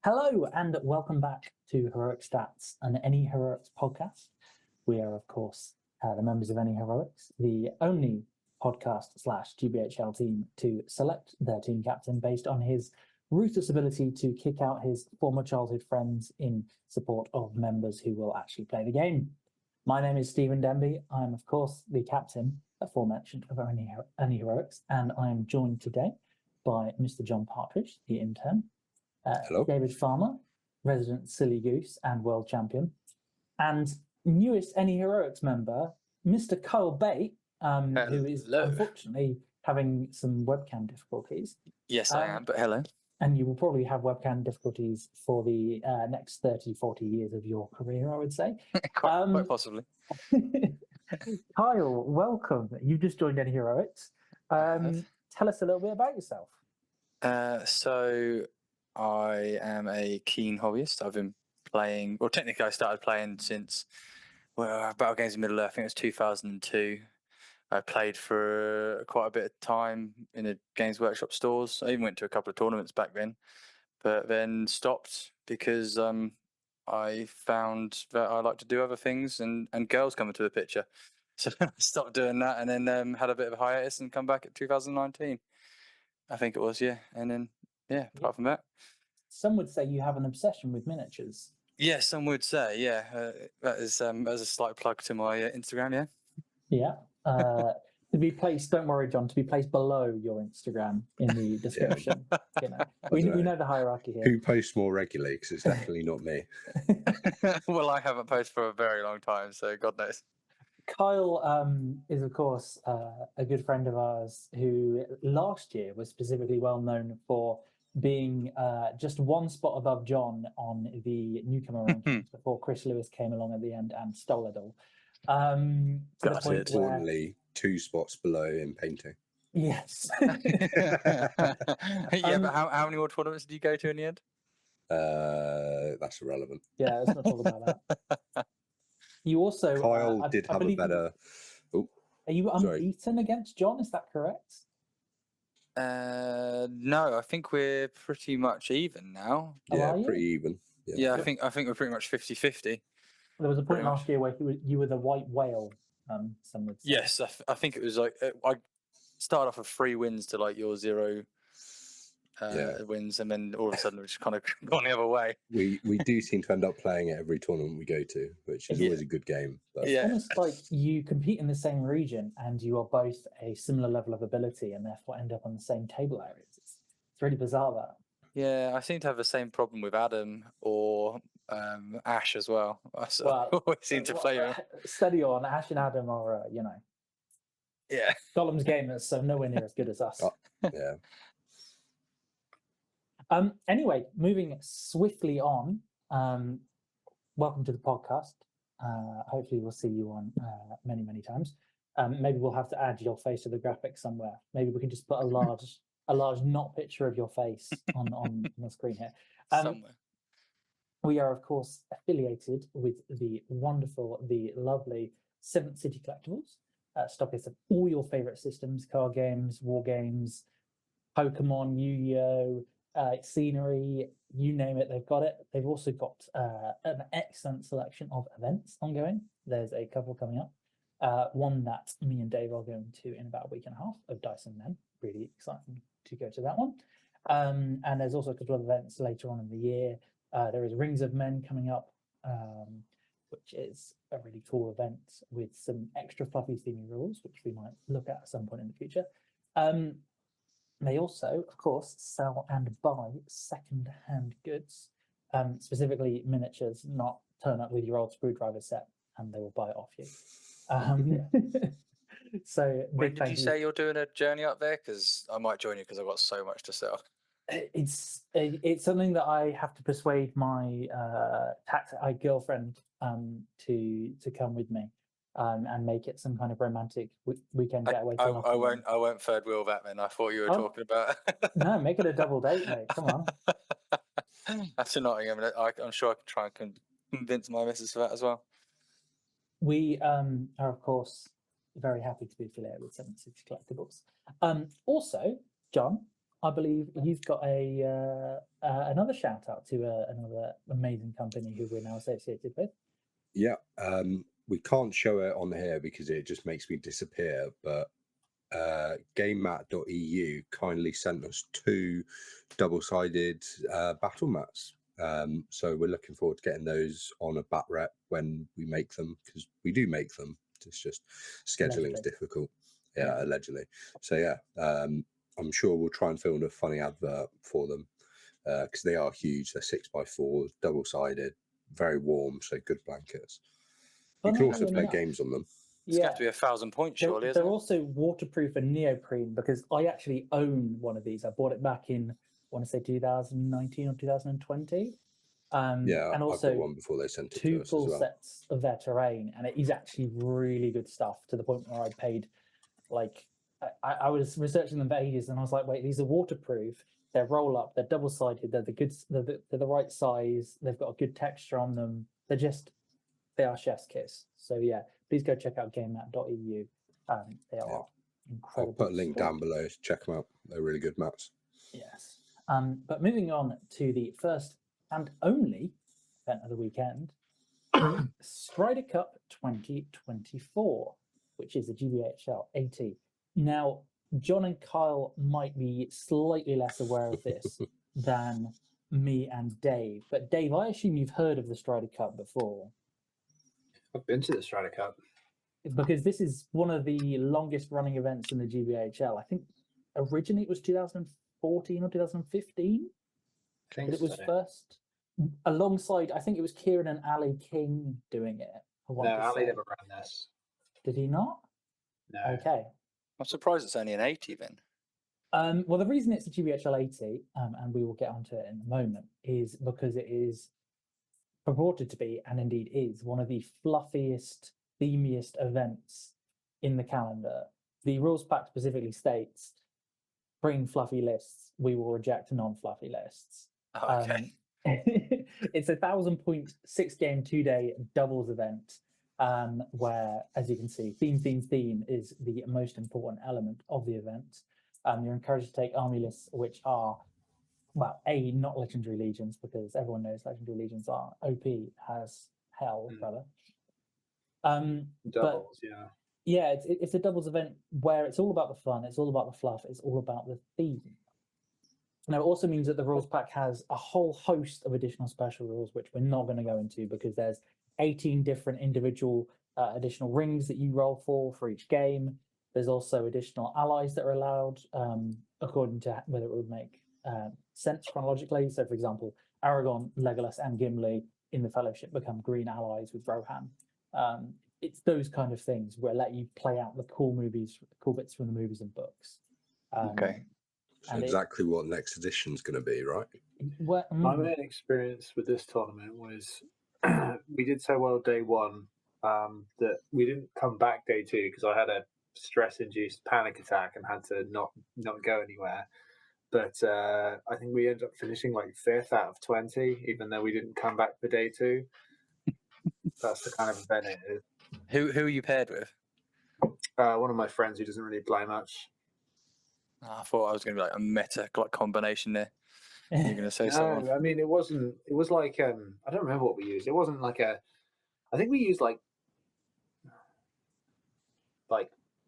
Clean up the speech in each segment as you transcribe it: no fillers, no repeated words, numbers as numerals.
Hello and welcome back to Heroic Stats, an Any Heroics podcast. We are, of course, the members of Any Heroics, the only podcast / GBHL team to select their team captain based on his ruthless ability to kick out his former childhood friends in support of members who will actually play the game. My name is Stephen Denby. I am, of course, the captain, aforementioned, of Any Heroics, and I am joined today by Mr. John Partridge, the intern. Hello. David Farmer, resident silly goose and world champion, and newest Any Heroics member, Mr. Kyle Bate, who is unfortunately having some webcam difficulties. Yes, I am, but hello. And you will probably have webcam difficulties for the next 30, 40 years of your career, I would say. Quite possibly. Kyle, welcome. You've just joined Any Heroics. Tell us a little bit about yourself. So I am a keen hobbyist. I've been playing, well, technically I started playing since, Battle Games in Middle Earth, I think it was 2002. I played for quite a bit of time in the Games Workshop stores. I even went to a couple of tournaments back then, but then stopped because I found that I like to do other things and girls come into the picture. So I stopped doing that and then had a bit of a hiatus and come back at 2019. I think it was, yeah. And then, yeah, apart from that. Some would say you have an obsession with miniatures. Yeah, some would say, yeah. That is as a slight plug to my Instagram, yeah. Yeah. To be placed, don't worry, John, to be placed below your Instagram in the description. You know, we know the hierarchy here. Who posts more regularly? Because it's definitely not me. Well, I haven't posted for a very long time, so God knows. Kyle is, of course, a good friend of ours who last year was specifically well known for being just one spot above John on the newcomer rankings before Chris Lewis came along at the end and stole it all. That's importantly 2 spots below in painting. Yes. Yeah, but how many more tournaments did you go to in the end? That's irrelevant. Yeah, let's not talk about that. You also Kyle did have a better. Are you unbeaten against John? Is that correct? No, I think we're pretty much even now. Yeah, pretty even. Yeah, I think we're pretty much 50-50. There was a point last year where you were the white whale. Some would say. Yes, I think it was like I started off with 3 wins to like your 0 wins, and then all of a sudden we just kind of gone the other way. We do seem to end up playing at every tournament we go to, which is always a good game. But... It's almost like you compete in the same region and you are both a similar level of ability and therefore end up on the same table areas. It's really bizarre, that. Yeah, I seem to have the same problem with Adam or Ash as well. I always seem to play with. Steady on, Ash and Adam are, yeah, Gollum's gamers, so nowhere near as good as us. Yeah. Anyway, moving swiftly on. Welcome to the podcast. Hopefully, we'll see you on many, many times. Maybe we'll have to add your face to the graphic somewhere. Maybe we can just put a large not picture of your face on the screen here. Somewhere. We are, of course, affiliated with the wonderful, the lovely 7th City Collectibles, stockists of all your favorite systems, card games, war games, Pokemon, Yu-Gi-Oh, scenery, you name it, they've got it. They've also got an excellent selection of events ongoing. There's a couple coming up. One that me and Dave are going to in about a week and a half of Dyson Men. Really exciting to go to that one. And there's also a couple of events later on in the year. There is Rings of Men coming up, which is a really cool event with some extra fluffy theming rules, which we might look at some point in the future. They also, of course, sell and buy second-hand goods, specifically miniatures, not turn up with your old screwdriver set and they will buy it off you. So when did you say you're doing a journey up there? Because I might join you because I've got so much to sell. It's something that I have to persuade my girlfriend to come with me and make it some kind of romantic weekend getaway. I won't third wheel that then. I thought you were talking about. No, make it a double date, mate. Come on. That's a Nottingham. I'm sure I can try and convince my missus for that as well. We are, of course, very happy to be affiliated with 7th City Collectibles. Also, John, I believe you've got another shout out to another amazing company who we're now associated with. Yeah, we can't show it on here because it just makes me disappear, but GameMat.eu kindly sent us 2 double-sided battle mats. So we're looking forward to getting those on a bat rep when we make them, because we do make them. It's just scheduling's difficult. Yeah, allegedly. So yeah, I'm sure we'll try and film a funny advert for them, because they are huge. They're 6x4, double-sided, very warm, so good blankets. You can also play games on them. It's got to be 1,000 points, surely, isn't they're it? also waterproof and neoprene, because I actually own one of these. I bought it back in, I want to say 2019 or 2020. Yeah, and also I've got one before they sent it 2 to us full as well. sets of their terrain, and it is actually really good stuff, to the point where I paid, like, I was researching them for ages, and I was like, wait, these are waterproof, they're roll up, they're double sided, they're the right size, they've got a good texture on them, they are chef's kiss. So yeah, please go check out GameMat.eu. They are incredible. I'll put a link down below to check them out. They're really good mats. Yes. But moving on to the first and only event of the weekend, Strider Cup 2024, which is the GBHL 80. Now, John and Kyle might be slightly less aware of this than me and Dave. But Dave, I assume you've heard of the Strider Cup before. I've been to the Strider Cup. Because this is one of the longest running events in the GBHL. I think originally it was 2014 or 2015. I think But it was first alongside, I think it was Kieran and Ali King doing it. No, Ali never ran this. Did he not? No. Okay. I'm surprised it's only an 80 then. Well, the reason it's a GBHL 80, and we will get onto it in a moment, is because it is purported to be, and indeed is, one of the fluffiest, themiest events in the calendar. The rules pack specifically states, bring fluffy lists, we will reject non-fluffy lists. Okay. It's 1,000-point 6-game 2-day doubles event, where, as you can see, theme is the most important element of the event. You're encouraged to take army lists which are, well, not legendary legions, because everyone knows legendary legions are OP as hell, brother. Doubles, yeah. Yeah, it's a doubles event where it's all about the fun, it's all about the fluff, it's all about the theme. Now, it also means that the rules pack has a whole host of additional special rules, which we're not going to go into, because there's 18 different individual additional rings that you roll for each game. There's also additional allies that are allowed, according to whether it would make sense chronologically. So, for example, Aragorn, Legolas, and Gimli in the Fellowship become green allies with Rohan. It's those kind of things where let you play out the cool bits from the movies and books. Okay. So exactly what next edition's going to be, right? My main experience with this tournament was we did so well day one that we didn't come back day two because I had a stress-induced panic attack and had to not go anywhere. But I think we ended up finishing like 5th out of 20, even though we didn't come back for day two. That's the kind of event it is. Who are you paired with? One of my friends who doesn't really play much. I thought I was going to be like a meta combination there. You're going to say someone. No, I mean, it wasn't. It was like I don't remember what we used. It wasn't like I think we used like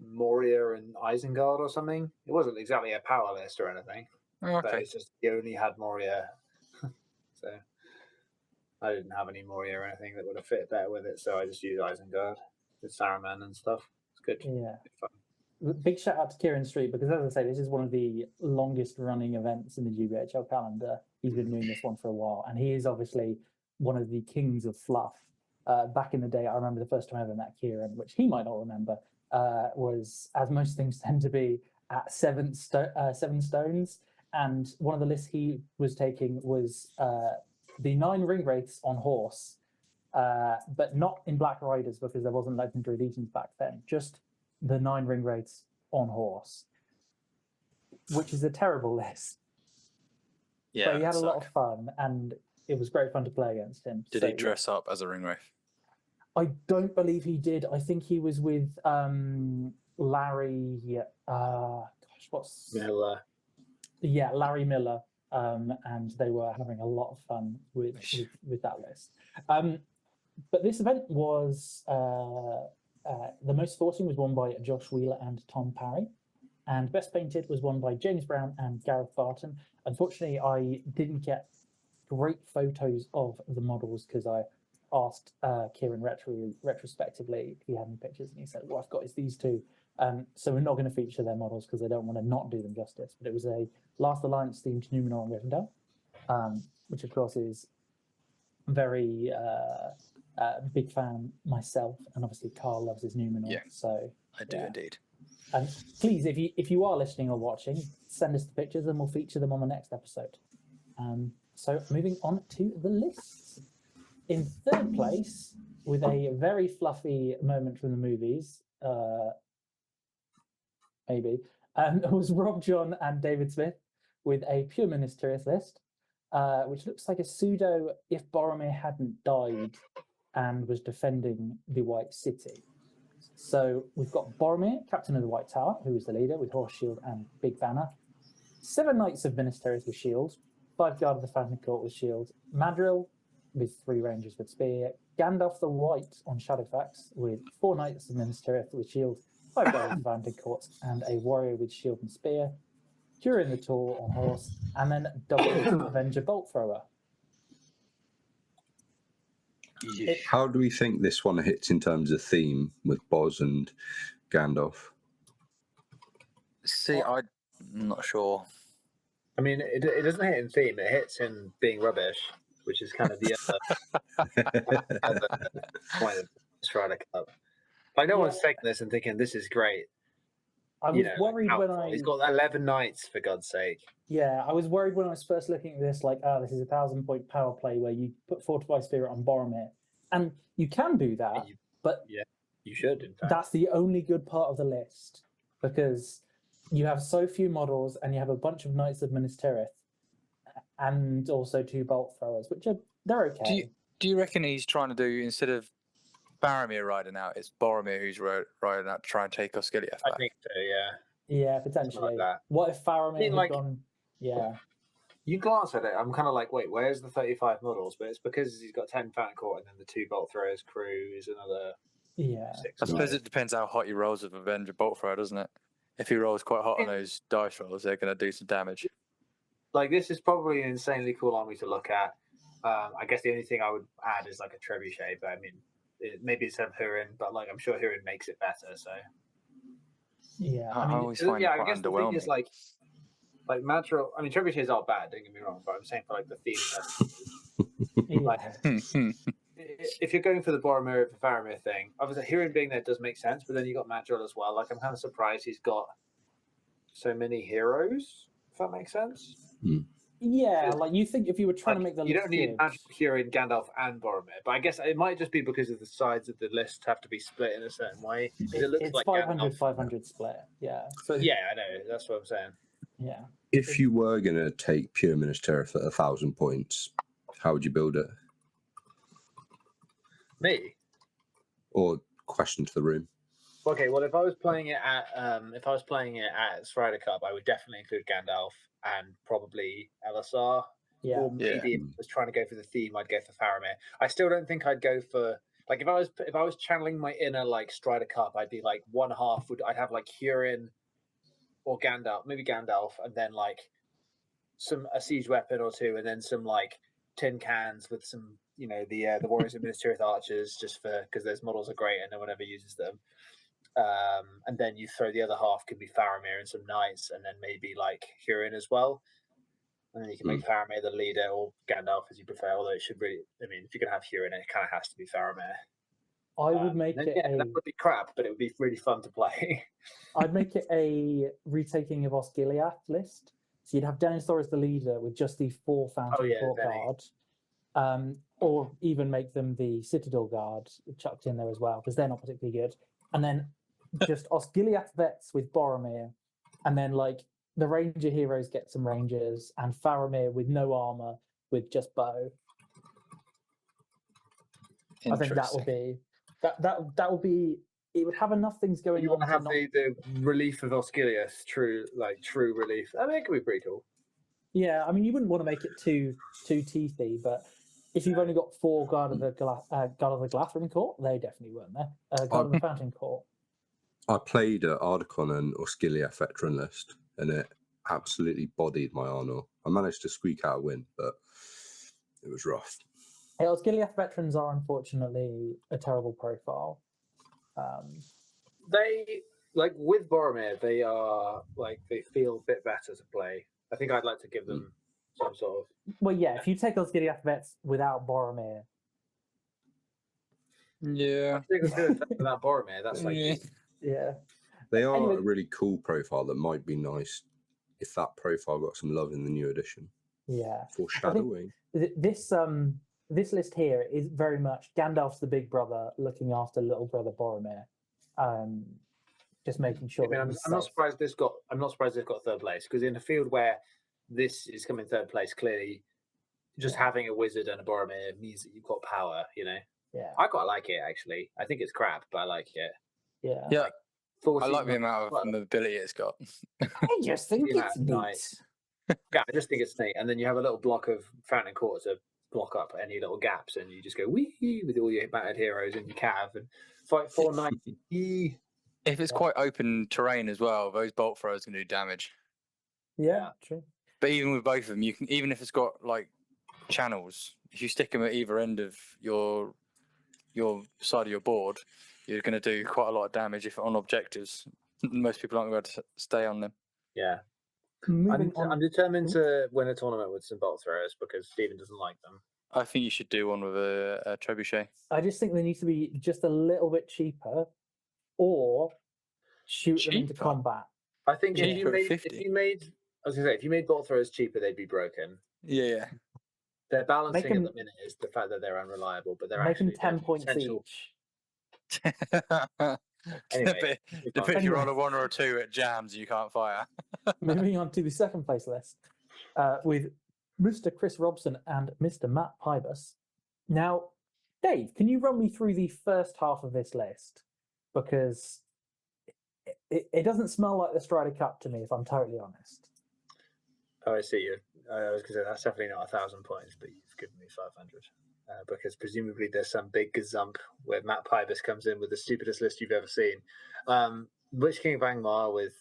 Moria and Isengard or something. It wasn't exactly a power list or anything. Oh, But okay. it's just you only had Moria, so I didn't have any Moria or anything that would have fit better with it. So I just used Isengard with Saruman and stuff. It's good. Yeah. It's fun. Big shout out to Kieran Street, because as I say, this is one of the longest running events in the GBHL calendar. He's been doing this one for a while, and he is obviously one of the kings of fluff. Back in the day, I remember the first time I ever met Kieran, which he might not remember, was, as most things tend to be, at 7 stones. And one of the lists he was taking was the 9 ring wraiths on horse, but not in Black Riders, because there wasn't legendary legions back then. Just the 9 ring wraiths on horse, which is a terrible list. Yeah. But he had a lot of fun, and it was great fun to play against him. Did he dress up as a ring wraith? I don't believe he did. I think he was with Larry. What's Miller. yeah, Larry Miller, and they were having a lot of fun with that list. But this event was the most sporting was won by Josh Wheeler and Tom Parry, and best painted was won by James Brown and Gareth Barton. Unfortunately, I didn't get great photos of the models because I asked Kieran retrospectively if he had any pictures, and he said, "What I've got is these two." So we're not going to feature their models because I don't want to not do them justice. But it was a Last Alliance themed Numenor and Rivendell, which of course is very big fan myself, and obviously Carl loves his Numenor. Yeah, so I do indeed. And please, if you are listening or watching, send us the pictures and we'll feature them on the next episode. So moving on to the lists. In third place, with a very fluffy moment from the movies, maybe, was Rob John and David Smith with a pure Ministerious list, which looks like a pseudo if Boromir hadn't died and was defending the White City. So we've got Boromir, Captain of the White Tower, who is the leader with Horse Shield and Big Banner. 7 Knights of Ministerious with shields. 5 Guard of the Fountain Court with shields. Madril with 3 Rangers with spear. Gandalf the White on Shadowfax with 4 Knights of Ministerious with shield. 5 Guard of the Fountain Court and a warrior with shield and spear. Hurin the Tall on horse, and then double Avenger Bolt Thrower. How do we think this one hits in terms of theme with Boz and Gandalf? See, I'm not sure. I mean, it doesn't hit in theme; it hits in being rubbish, which is kind of the other point of Strider Cup. Like, no one's taking this and thinking this is great. I was worried when he's got 11 knights, for God's sake. Yeah, I was worried when I was first looking at this, like, this is a 1,000-point power play where you put Fortify Spirit on Boromir. And you can do that, but yeah, you should, in fact. That's the only good part of the list, because you have so few models and you have a bunch of Knights of Minas Tirith and also 2 Bolt Throwers, which they're okay. Do you reckon he's trying to do, instead of Boromir riding out, it's Boromir who's riding out to try and take Osgiliath back? I think so, yeah. Yeah, potentially. Like what if Faramir had gone... Yeah. You glance at it, I'm kind of like, wait, where's the 35 models? But it's because he's got 10 Fountain Court and then the 2 Bolt Throwers crew is another 6. I suppose it depends how hot he rolls with Avenger Bolt Thrower, doesn't it? If he rolls quite hot on those dice rolls, they're going to do some damage. Like, this is probably an insanely cool army to look at. I guess the only thing I would add is like a trebuchet, but I mean, maybe it's Hurin, but like I'm sure Hurin makes it better. So yeah, I always find it quite I guess the thing is like Madril. I mean, trebuchets are bad. Don't get me wrong, but I'm saying for like the theme. Like, if you're going for the Boromir for Faramir thing, obviously Hurin being there does make sense, but then you got Madril as well. Like, I'm kind of surprised he's got so many heroes. If that makes sense. Yeah, like you think if you were trying to make the you list don't need Hurin, Gandalf, and Boromir, but I guess it might just be because of the sides of the list have to be split in a certain way. It looks it's like 500 split. Yeah. So yeah, I know. That's what I'm saying. Yeah. If you were going to take pure Minas Tirith at 1,000 points, how would you build it? Me? Or question to the room. Okay, well, if I was playing it at Strider Cup, I would definitely include Gandalf and probably Elisar. Yeah. Or maybe if I was trying to go for the theme, I'd go for Faramir. I still don't think I'd go for like if I was channeling my inner like Strider Cup, I'd be like I'd have like Hurin or Gandalf, maybe Gandalf, and then like a siege weapon or 2, and then some like tin cans with some the Warriors of Minas Tirith archers, just because those models are great and no one ever uses them. And then you throw the other half could be Faramir and some knights, and then maybe like Hurin as well. And then you can make Faramir the leader or Gandalf as you prefer. Although it should really, I mean, if you're gonna have Hurin, it kind of has to be Faramir. I would make it. That would be crap, but it would be really fun to play. I'd make it a retaking of Osgiliath list. So you'd have Denethor as the leader with just the 4 Fountain Court Guard, or even make them the Citadel Guard chucked in there as well, because they're not particularly good. And then just Osgiliath vets with Boromir, and then like the Ranger heroes get some Rangers, and Faramir with no armor with just bow. I think that would be that would be. It would have enough things going on. You want to have the relief of Osgiliath, true relief. I mean, it could be pretty cool. Yeah, I mean, you wouldn't want to make it too teethy, but if you've only got 4 Guard of the Glathrim Court, they definitely weren't there. Guard of the Fountain Court. I played at Ardiconan or Skiliath veteran list, and it absolutely bodied my Arnor. I managed to squeak out a win, but it was rough. Hey, Gileath veterans are unfortunately a terrible profile. They like with Boromir, they are like they feel a bit better to play. I think I'd like to give them some sort of. Well, yeah, if you take those Gileath vets without Boromir, Yeah. Without Boromir, that's like yeah, They are Anyway- a really cool profile that might be nice if that profile got some love in the new edition. yeah. Foreshadowing. This list here is very much Gandalf's the big brother looking after little brother Boromir, just making sure. I mean, I'm not surprised this got. I'm not surprised they've got third place because in a field where this is coming third place, clearly, just having a wizard and a Boromir means that you've got power. You know. Yeah. I quite like it actually. I think it's crap, but I like it. Yeah. Yeah. I 14 like the amount of mobility it's got. I just think Yeah, it's neat. nice. Yeah, I just think it's neat. And then you have a little block of Fountain Court to block up any little gaps, and you just go wee with all your battered heroes and your cav and fight 4 knights. If it's quite open terrain as well, those bolt throwers can do damage. Yeah, true. But even with both of them, you can, even if it's got like channels, if you stick them at either end of your side of your board, you're going to do quite a lot of damage if on objectives. Most people aren't going to stay on them. Yeah. Moving I'm on. determined to win a tournament with some bolt throwers because Stephen doesn't like them. I think you should do one with a trebuchet. I just think they need to be just a little bit cheaper, or shoot them into Cheaper? combat. I think if Cheaper you at made, 50. I was gonna say, if you made bolt throwers cheaper, they'd be broken. Yeah. Their balancing them- at the minute is the fact that they're unreliable, but they're Make them actually 10 there's points potential. each. Anyway, Depends if you're on a 1 or a 2 at jams, you can't fire. Moving on to the second place list with Mr. Chris Robson and Mr. Matt Pybus. Now, Dave, can you run me through the first half of this list? Because it doesn't smell like the Strider Cup to me, if I'm totally honest. Oh, I see you. I was going to say that's definitely not 1,000 points, but you've given me 500 because presumably there's some big gazump where Matt Pybus comes in with the stupidest list you've ever seen. Witch King of Angmar with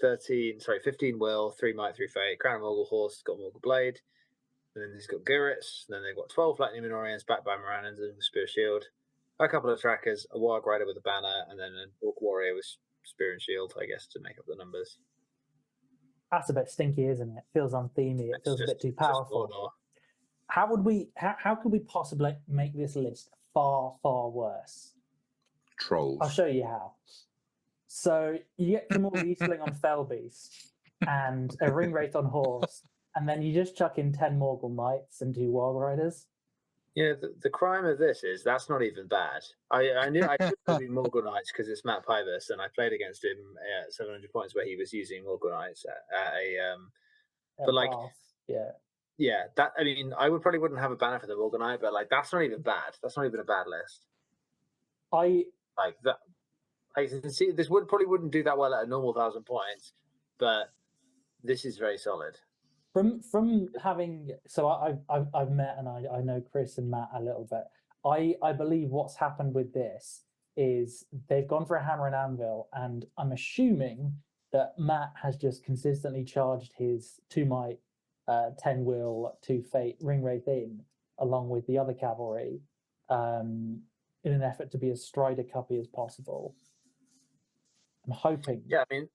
15 will, 3 might, 3 fate, Crown of Morgul horse, got Morgul blade, and then he's got Gurits, and then they've got 12 lightning Minorians backed by Morannons and Spear Shield, a couple of trackers, a Warg Rider with a banner, and then an Orc Warrior with Spear and Shield, I guess, to make up the numbers. That's a bit stinky, isn't it? Feels unthemey. It feels a bit too powerful. How could we possibly make this list far worse? Trolls. I'll show you how. So you get Kimor the Eastling on Fellbeast and a Ring Wraith on horse, and then you just chuck in 10 Morgul Knights and 2 Warg Riders. You know, the crime of this is that's not even bad. I knew I could be Morgul Knights because it's Matt Pybus, and I played against him at 700 points where he was using Morgul Knights at a but like Bath. yeah, that I mean, I wouldn't have a banner for the Morgul Knight, but like that's not even bad. That's not even a bad list. I Like that, I can see this probably wouldn't do that well at a normal 1,000 points, but this is very solid. From having I've met and I know Chris and Matt a little bit. I believe what's happened with this is they've gone for a hammer and anvil, and I'm assuming that Matt has just consistently charged his 2 might, 10 will, 2 fate Ring Wraith in along with the other cavalry in an effort to be as Strider cuppy as possible. I'm hoping. Yeah, I mean,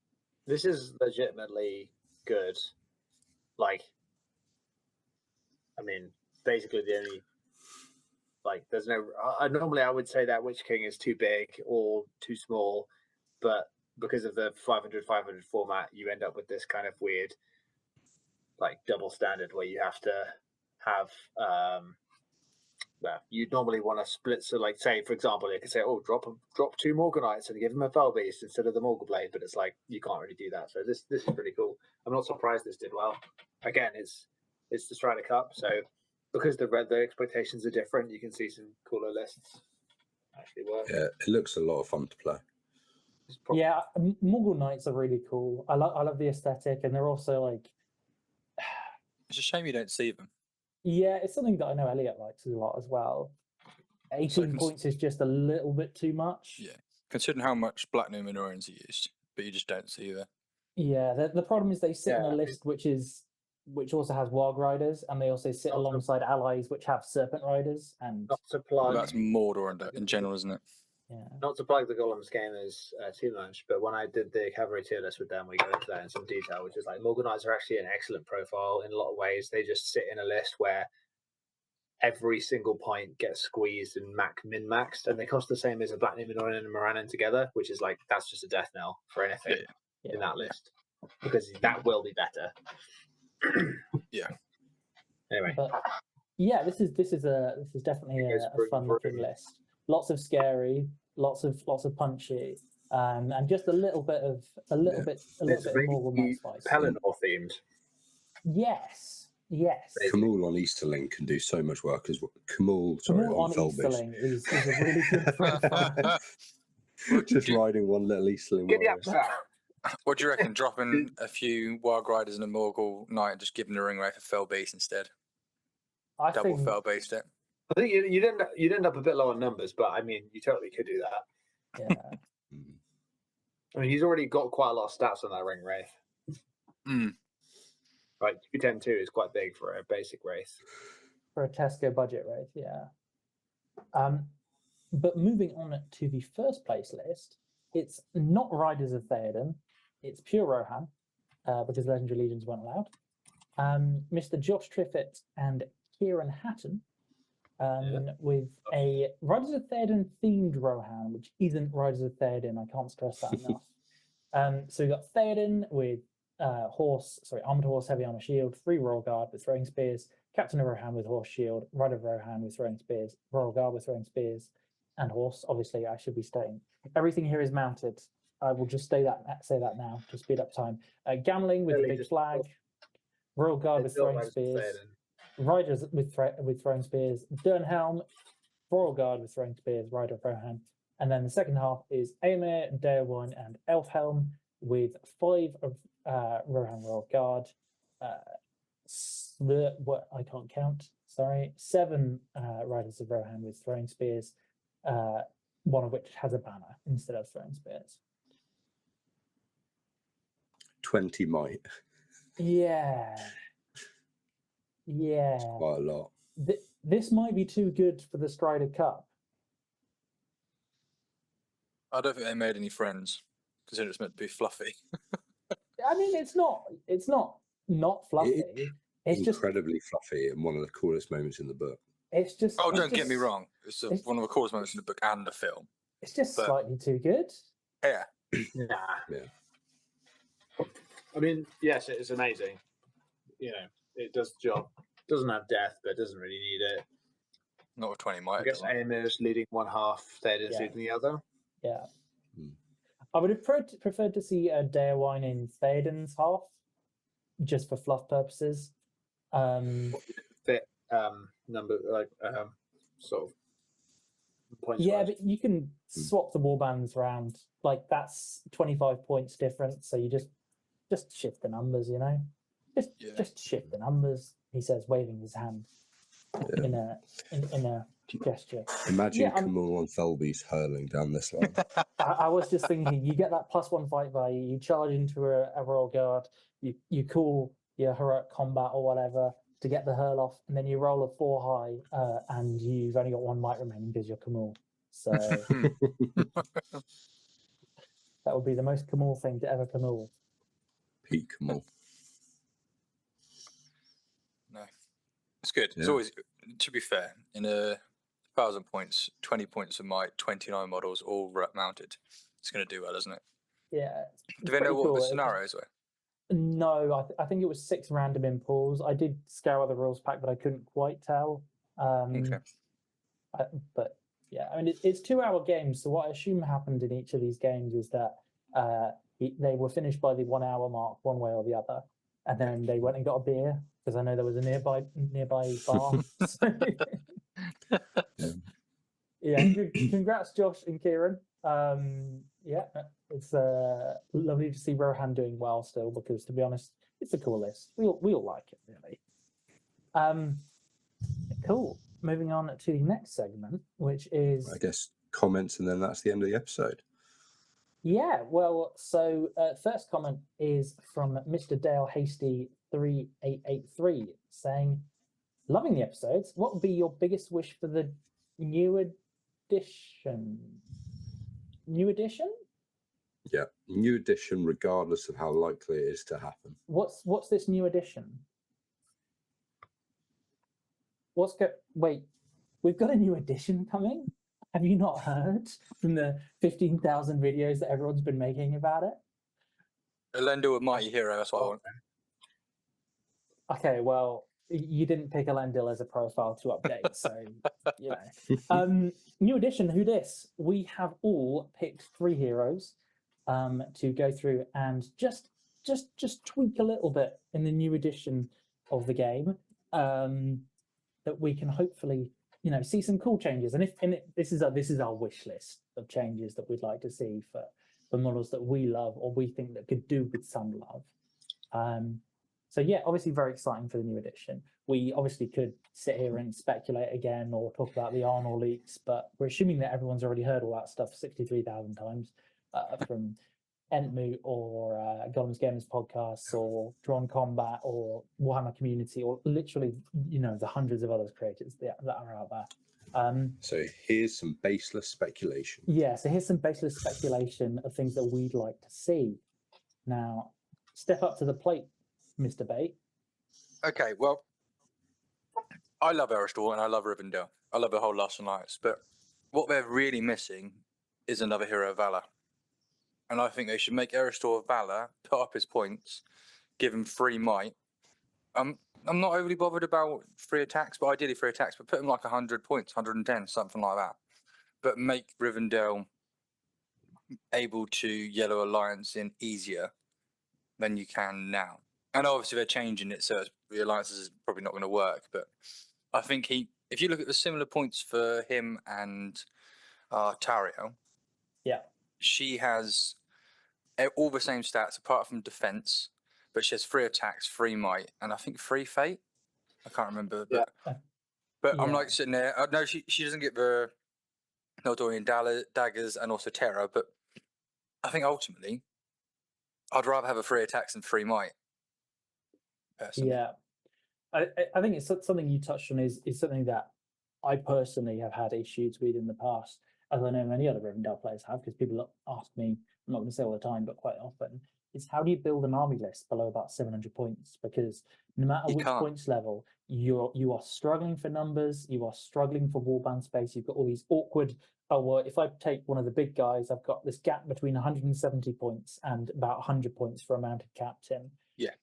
this is legitimately good. Like, I mean, basically the only there's no. Normally, I would say that Witch King is too big or too small, but because of the 500 format, you end up with this kind of weird, double standard where you have to have. Well, you'd normally want to split. So, say for example, you could say, "Oh, drop 2 Morgul Knights and give them a Fellbeast instead of the Morgul Blade," but it's like you can't really do that. So this is pretty cool. I'm not surprised this did well. Again, it's the Strider Cup, so because the expectations are different, you can see some cooler lists actually work. Yeah, it looks a lot of fun to play. Yeah, Morgul Knights are really cool. I love the aesthetic, and they're also It's a shame you don't see them. Yeah, it's something that I know Elliot likes a lot as well. 18 points is just a little bit too much. Yeah, considering how much Black Numenorians are used, but you just don't see them. Yeah, the problem is they sit in a Yeah. list which also has Warg Riders, and they also sit Also- alongside allies which have Serpent Riders, and Not to Well, plug, that's Mordor in general, isn't it? yeah. not to plug the Golems gamers too much, but when I did the cavalry tier list with them, we go into that in some detail, which is like Morgan Knights are actually an excellent profile in a lot of ways. They just sit in a list where every single point gets squeezed and min maxed, and they cost the same as a Black Numenorian and a Morannon together, which is like that's just a death knell for anything Yeah. in that list because that will be better. Yeah. Anyway, But yeah, this is definitely It goes a through fun looking through. list. Lots of scary, lots of punchy, and just a little bit of it's Morgul very Knight spice. Pelennor themed. Yes. Camul on Easterling can do so much work as well. Camul, sorry, More on on Felbase. Easterling is a really good profile. Just riding one little Easterling Get the warrior. apps out. What do you reckon? Dropping a few Warg Riders and a Morgul Knight and just giving the ring wraith a fell base instead? I Double think fell based it. I think you'd end up a bit low on numbers, but I mean, you totally could do that. yeah. Mm. I mean, he's already got quite a lot of stats on that ring wraith. Mm. Like 210-2 is quite big for a basic wraith. For a Tesco budget rate, yeah. But moving on to the first place list, it's not Riders of Theoden, it's pure Rohan, because Legendary Legions weren't allowed. Mr. Josh Triffitt and Kieran Hatton, with a Riders of Theoden themed Rohan, which isn't Riders of Theoden. I can't stress that enough. So we got Theoden with armored horse, heavy armor shield, 3 Royal Guard with throwing spears, Captain of Rohan with horse shield, Rider of Rohan with throwing spears, Royal Guard with throwing spears, and horse. Obviously, I should be staying. Everything here is mounted. I will just say that now to speed up time. Gamling with a Really big just- flag, Royal Guard with throwing spears, Riders with throwing spears, Durnhelm, Royal Guard with throwing spears, Rider of Rohan, and then the second half is Aemir, Daewon, and Elfhelm with 5 of Rohan Royal Guard. What I can't count. Sorry, 7 Riders of Rohan with throwing spears, one of which has a banner instead of throwing spears. 20 might. Yeah. Quite a lot. This might be too good for the Strider Cup. I don't think they made any friends, considering it's meant to be fluffy. I mean, it's not fluffy. It's just Incredibly fluffy and one of the coolest moments in the book. it's just. Oh, it's don't get me just- wrong. It's it's- one of the coolest moments in the book and the film. It's just but- slightly too good. Yeah. Nah. Yeah. I mean, yes, it is amazing. You know, it does the job. Doesn't have death, but doesn't really need it. Not with 20 I might. guess Aemir's leading one half, Theoden's Yeah. leading the other. Yeah. Hmm. I would have preferred to see a Daewine in Theoden's half, just for fluff purposes. Fit number sort of points. Yeah, wise. but you can swap the warbands around. Like that's 25 points difference. So you just shift the numbers, you know. Just shift the numbers. He says, waving his hand in a gesture. Imagine Yeah, Camul on Felby's hurling down this line. I was just thinking, you get that +1 fight value, you charge into a Royal Guard, you call your heroic combat or whatever to get the hurl off, and then you roll a 4 high, and you've only got 1 might remaining because you're Camul. So that would be the most Camul thing to ever Camul. Peak Camul. No. It's good. It's Yeah. always, to be fair, in 1,000 points, 20 points of might, 29 models, all mounted. It's going to do well, isn't it? Yeah. Do they know pretty what cool. the scenarios were? No, I think it was 6 random impulls. I did scour the rules pack, but I couldn't quite tell. Okay. But yeah, I mean, it's 2-hour games. So what I assume happened in each of these games is that they were finished by the 1 hour mark, one way or the other, and then they went and got a beer because I know there was a nearby bar. So, yeah, congrats, Josh and Kieran. Yeah, it's lovely to see Rohan doing well still because, to be honest, it's the coolest. We all like it, really. Cool. Moving on to the next segment, which is I guess comments, and then that's the end of the episode. yeah. Well, so first comment is from Mr. Dale Hasty 3883 saying, "Loving the episodes. What would be your biggest wish for the new edition? New edition? Yeah, new edition, regardless of how likely it is to happen. What's this new edition? Wait, we've got a new edition coming? Have you not heard from the 15,000 videos that everyone's been making about it? Elendil with Mighty Hero, that's what I want. Okay, well, you didn't pick Elendil as a profile to update, so you know. New edition, who dis? We have all picked 3 heroes to go through and just tweak a little bit in the new edition of the game. That we can hopefully, you know, see some cool changes. And this is our wish list of changes that we'd like to see for models that we love or we think that could do with some love. So yeah, obviously very exciting for the new edition. We obviously could sit here and speculate again or talk about the Arnold leaks, but we're assuming that everyone's already heard all that stuff 63,000 times from Entmoot or Golem's Gamers podcasts or Drawn Combat or Warhammer Community or literally, you know, the hundreds of other creators that are out there. So here's some baseless speculation. Yeah, so here's some baseless speculation of things that we'd like to see. Now, step up to the plate, Mr. Bate. Okay, well, I love Aristor and I love Rivendell. I love the whole Last Alliance, but what they're really missing is another hero of valor. And I think they should make Aristor of Valor, put up his points, give him 3 might. I'm not overly bothered about 3 attacks, but ideally 3 attacks, but put him like 100 points, 110, something like that. But make Rivendell able to Yellow Alliance in easier than you can now. And obviously they're changing it, so the alliances is probably not going to work. But I think if you look at the similar points for him and Tario, yeah, she has all the same stats apart from defense, but she has 3 attacks, 3 might, and I think 3 fate. I can't remember, but I'm like sitting there. No, she doesn't get the Noldorian daggers and also terror, but I think ultimately I'd rather have a 3 attacks than 3 might. Personally. Yeah, I think it's something you touched on is something that I personally have had issues with in the past, as I know many other Rivendell players have, because people ask me, I'm not going to say all the time, but quite often, is how do you build an army list below about 700 points? Because no matter which points level, you are struggling for numbers, you are struggling for warband space, you've got all these awkward, oh, well, if I take one of the big guys, I've got this gap between 170 points and about 100 points for a mounted captain. Yeah.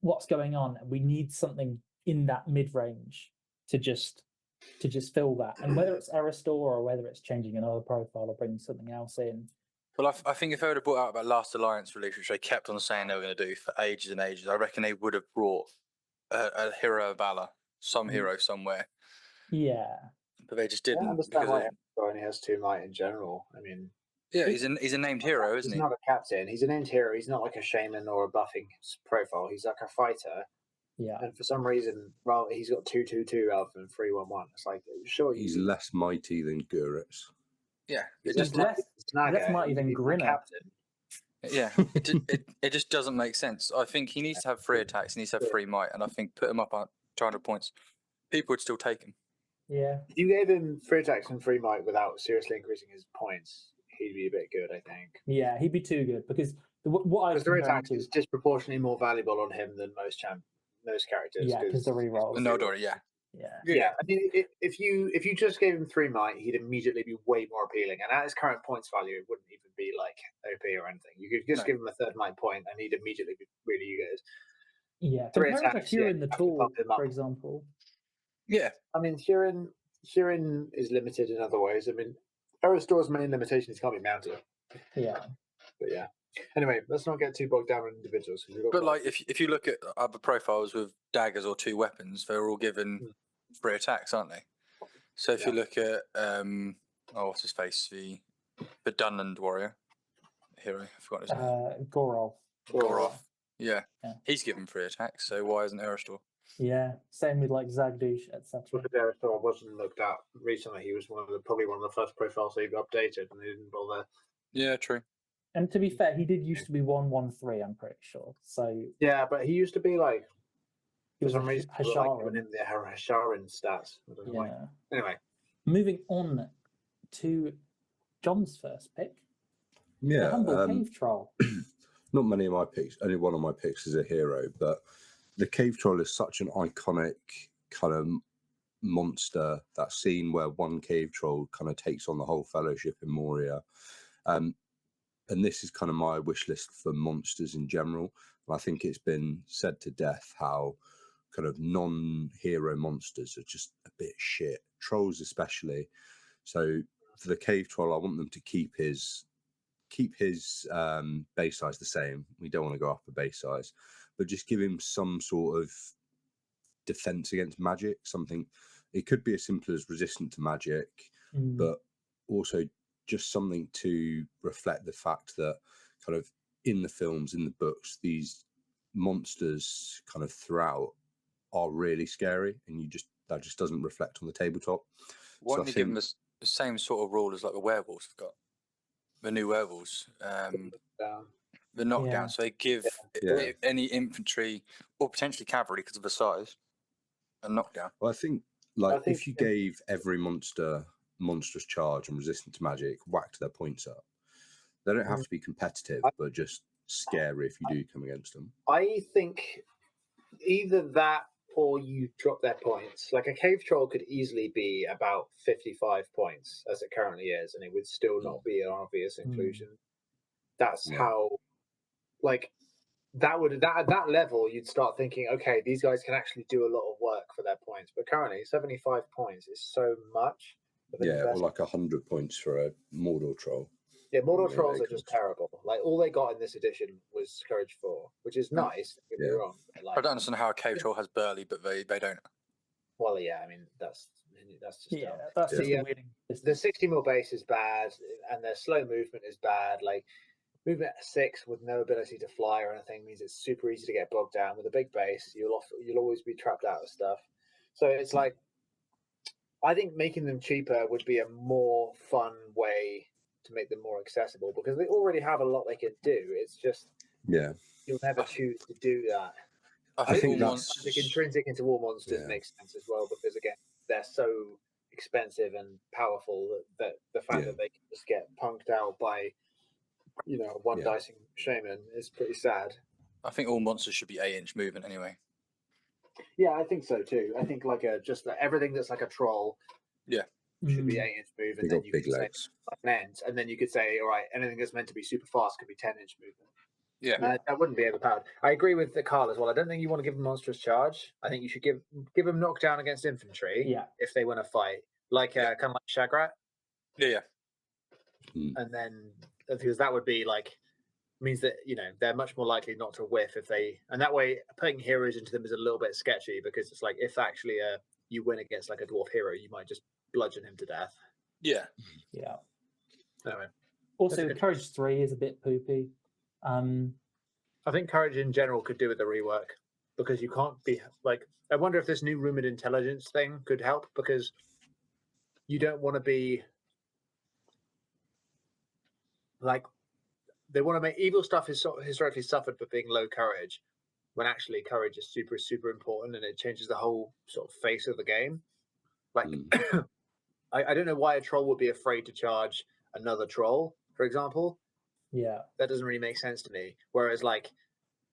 What's going on? We need something in that mid-range to just fill that. And whether it's Aristor or whether it's changing another profile or bringing something else in. Well, I think if they would have brought out that Last Alliance release, which they kept on saying they were going to do for ages and ages, I reckon they would have brought a hero of valor, some hero somewhere. Yeah. But they just didn't. I understand why Aristor only has 2 might in general. I mean, yeah, he's a named hero, isn't he? He's not a captain. He's a named hero. He's not like a shaman or a buffing profile. He's like a fighter. Yeah. And for some reason, well, he's got 2/2/2 rather than 3/1/1. It's like, sure, He's less mighty than Guritz. Yeah, he's less mighty than Grinner. Captain. Yeah, it just doesn't make sense. I think he needs to have 3 attacks. He needs to have 3 might, and I think put him up at 200 points, people would still take him. Yeah. If you gave him 3 attacks and 3 might without seriously increasing his points, he'd be a bit good, I think. Yeah, he'd be too good because what I 3 attacks is disproportionately more valuable on him than most characters. Yeah, because the rerolls. No, yeah. Yeah. I mean, if you just gave him 3 might, he'd immediately be way more appealing. And at his current points value, it wouldn't even be like OP or anything. You could just give him a 3rd might point, and he'd immediately be really good. Yeah, 3 compared attacks, to Huron the Tall, for for example. Yeah, I mean, Huron is limited in other ways. I mean, Aristor's main limitation is can't be mounted. Yeah, but yeah. Anyway, let's not get too bogged down with individuals. But like, if you look at other profiles with daggers or 2 weapons, they're all given 3 attacks, aren't they? So if you look at what's his face, the Dunland warrior hero, I forgot his name. Gorov. Yeah, he's given 3 attacks. So why isn't Aristor? Yeah, same with like Zagdoosh, etc. Because Aristor wasn't looked at recently. He was probably one of the first profiles they updated, and they didn't bother. Yeah, true. And to be fair, he did used to be 113, I'm pretty sure. So Yeah, but he used to be like, he for was a some reason, like Hasharan. given him the Hasharan stats. I don't know why. Yeah. Anyway, Moving on to John's first pick, the Yeah, Humble Cave Troll. not many of my picks. Only one of my picks is a hero, but the Cave Troll is such an iconic kind of monster. That scene where one cave troll kind of takes on the whole Fellowship in Moria. And this is kind of my wish list for monsters in general. And I think it's been said to death how kind of non-hero monsters are just a bit shit. Trolls especially. So for the cave troll, I want them to keep his base size the same. We don't want to go up a base size, but just give him some sort of defense against magic. Something, it could be as simple as resistant to magic, but also just something to reflect the fact that kind of in the films, in the books, these monsters kind of throughout are really scary, and that just doesn't reflect on the tabletop. Why So don't you give them the same sort of rule as like the werewolves have got? The new werewolves, the knockdown. Yeah. So they give any infantry or potentially cavalry, because of the size, a knockdown. Well, I think if you gave every monster monstrous charge and resistant to magic, whacked their points up, they don't have to be competitive, but just scary if you do come against them. I think either that or you drop their points. Like a cave troll could easily be about 55 points as it currently is, and it would still not be an obvious inclusion. That's how, like, that would at that level you'd start thinking, okay, these guys can actually do a lot of work for their points. But currently, 75 points is so much. Yeah, or like 100 points for a Mordor troll. Yeah, Mordor trolls are just terrible. Like, all they got in this edition was Courage 4, which is nice. Don't get me wrong. But, like, I don't understand how a cave troll has burly, but they don't. Well, yeah, I mean that's just dumb. That's just a weird. The 60 mil base is bad, and their slow movement is bad. Like movement at 6 with no ability to fly or anything means it's super easy to get bogged down. With a big base, you'll always be trapped out of stuff. So it's like, I think making them cheaper would be a more fun way to make them more accessible, because they already have a lot they could do. It's just you'll never choose to do that. I think that's intrinsic into War Monsters makes sense as well, because again, they're so expensive and powerful that the fact that they can just get punked out by one dicing shaman is pretty sad. I think all monsters should be 8-inch movement anyway. Yeah, I think so too. I think like everything that's like a troll should be 8-inch move, and then you could say like an end, and then you could say, all right, anything that's meant to be super fast could be 10-inch movement. Yeah, that wouldn't be overpowered. I agree with the Carl as well. I don't think you want to give them monstrous charge. I think you should give them knockdown against infantry if they want to fight, like kind of like Shagrat. Yeah. And then because that would be like means that they're much more likely not to whiff if they, and that way putting heroes into them is a little bit sketchy, because it's like if actually you win against like a dwarf hero, you might just bludgeon him to death. Yeah. Anyway, also Courage 3 is a bit poopy. I think Courage in general could do with the rework, because you can't be like, I wonder if this new rumored intelligence thing could help, because you don't want to be like, they want to make evil stuff is historically suffered for being low courage, when actually courage is super, super important, and it changes the whole sort of face of the game. Like, I don't know why a troll would be afraid to charge another troll, for example. Yeah. That doesn't really make sense to me. Whereas, like,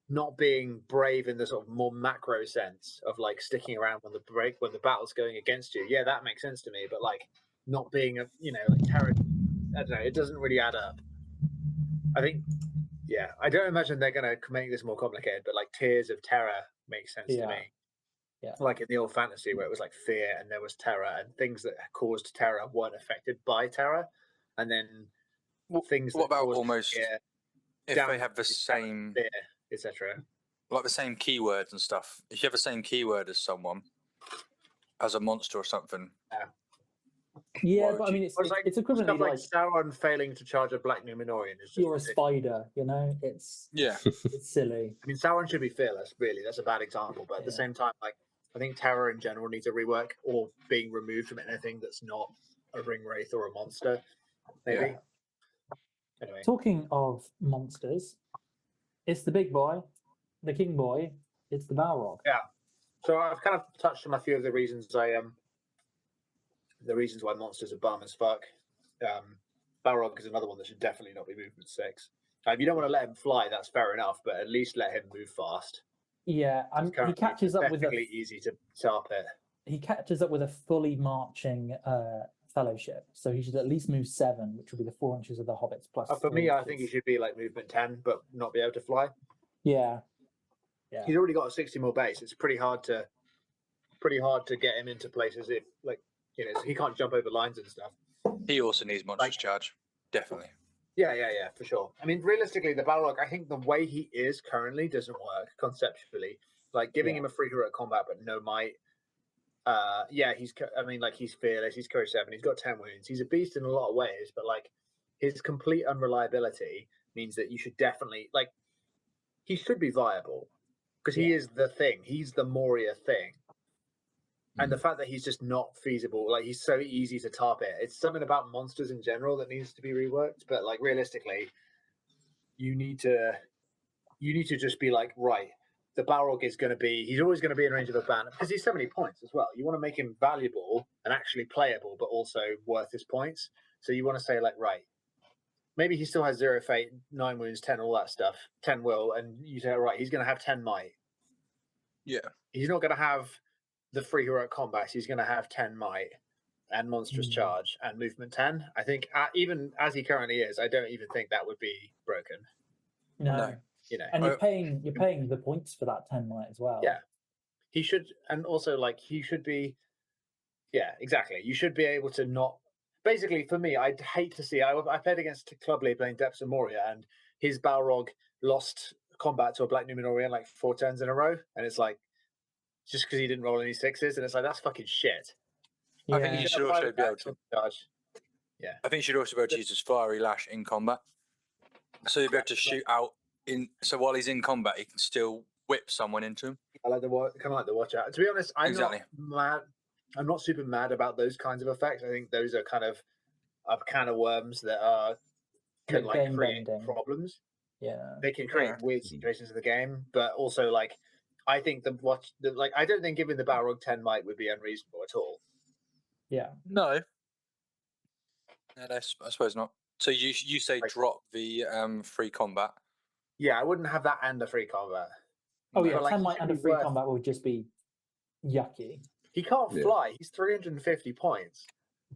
not being brave in the sort of more macro sense of like sticking around when the battle's going against you, yeah, that makes sense to me. But like, not being like terror, I don't know, it doesn't really add up. I think, I don't imagine they're going to make this more complicated, but like Tears of Terror makes sense to me. Yeah. Like in the old fantasy where it was like fear and there was terror, and things that caused terror weren't affected by terror. And then things that about caused almost fear, if they have the same fear, etc. Like the same keywords and stuff. If you have the same keyword as someone, as a monster or something. Yeah, but I mean, it's equivalently like Sauron failing to charge a black Numenorian. Is just you're a spider, it's it's silly. I mean, Sauron should be fearless. Really, that's a bad example. But at the same time, like I think Terror in general needs a rework or being removed from anything that's not a ring wraith or a monster. Maybe. Yeah. Anyway, Talking of monsters, it's the big boy, the king boy. It's the Balrog. yeah. So I've kind of touched on a few of the reasons the reasons why monsters are bum as fuck. Balrog is another one that should definitely not be movement 6. If you don't want to let him fly, that's fair enough, but at least let him move fast. Yeah, and he catches up with easy to tarp it. He catches up with a fully marching fellowship, so he should at least move 7, which will be the 4 inches of the hobbits plus. For me, I think he should be like movement 10, but not be able to fly. Yeah. He's already got a 60 mil base. It's pretty hard to get him into places if he can't jump over lines and stuff. He also needs monstrous charge, definitely. Yeah, for sure. I mean, realistically, the Balrog, I think the way he is currently doesn't work conceptually. Like giving him a free heroic combat but no might. He's fearless. He's Courage 7. He's got 10 wounds. He's a beast in a lot of ways, but like his complete unreliability means that you should definitely he should be viable because he is the thing. He's the Moria thing. And the fact that he's just not feasible, like he's so easy to tarp it. It's something about monsters in general that needs to be reworked. But like realistically, you need to just be like, right, the Balrog he's always going to be in range of a ban because he's so many points as well. You want to make him valuable and actually playable, but also worth his points. So you want to say like, right, maybe he still has 0 fate, 9 wounds, 10, all that stuff, 10 will, and you say, right, he's going to have 10 might. Yeah. He's not going to have the free heroic combats. He's going to have 10 might and monstrous charge and movement 10. I think even as he currently is, I don't even think that would be broken. No. And you're paying the points for that 10 might as well. Yeah. He should, and also he should be, exactly. You should be able to not, basically for me, I'd hate to see, I played against Club League playing Depths of Moria and his Balrog lost combat to a Black Numenorian like 4 turns in a row. And it's like, just because he didn't roll any 6s, and it's like, that's fucking shit. Yeah. I think he should also be able to charge. Yeah. I think he should also be able to use his fiery lash in combat. So he'll be able to shoot out so while he's in combat he can still whip someone into him. I like the watch out. To be honest, I'm not mad. I'm not super mad about those kinds of effects. I think those are kind of can of worms that can create problems. Yeah. They can create weird situations in the game, but also I think I don't think giving the Balrog 10 might would be unreasonable at all. Yeah. No, I suppose not. So you say drop the free combat? Yeah, I wouldn't have that and a free combat. Oh yeah, 10 might and a free combat would just be yucky. He can't fly. He's 350 points.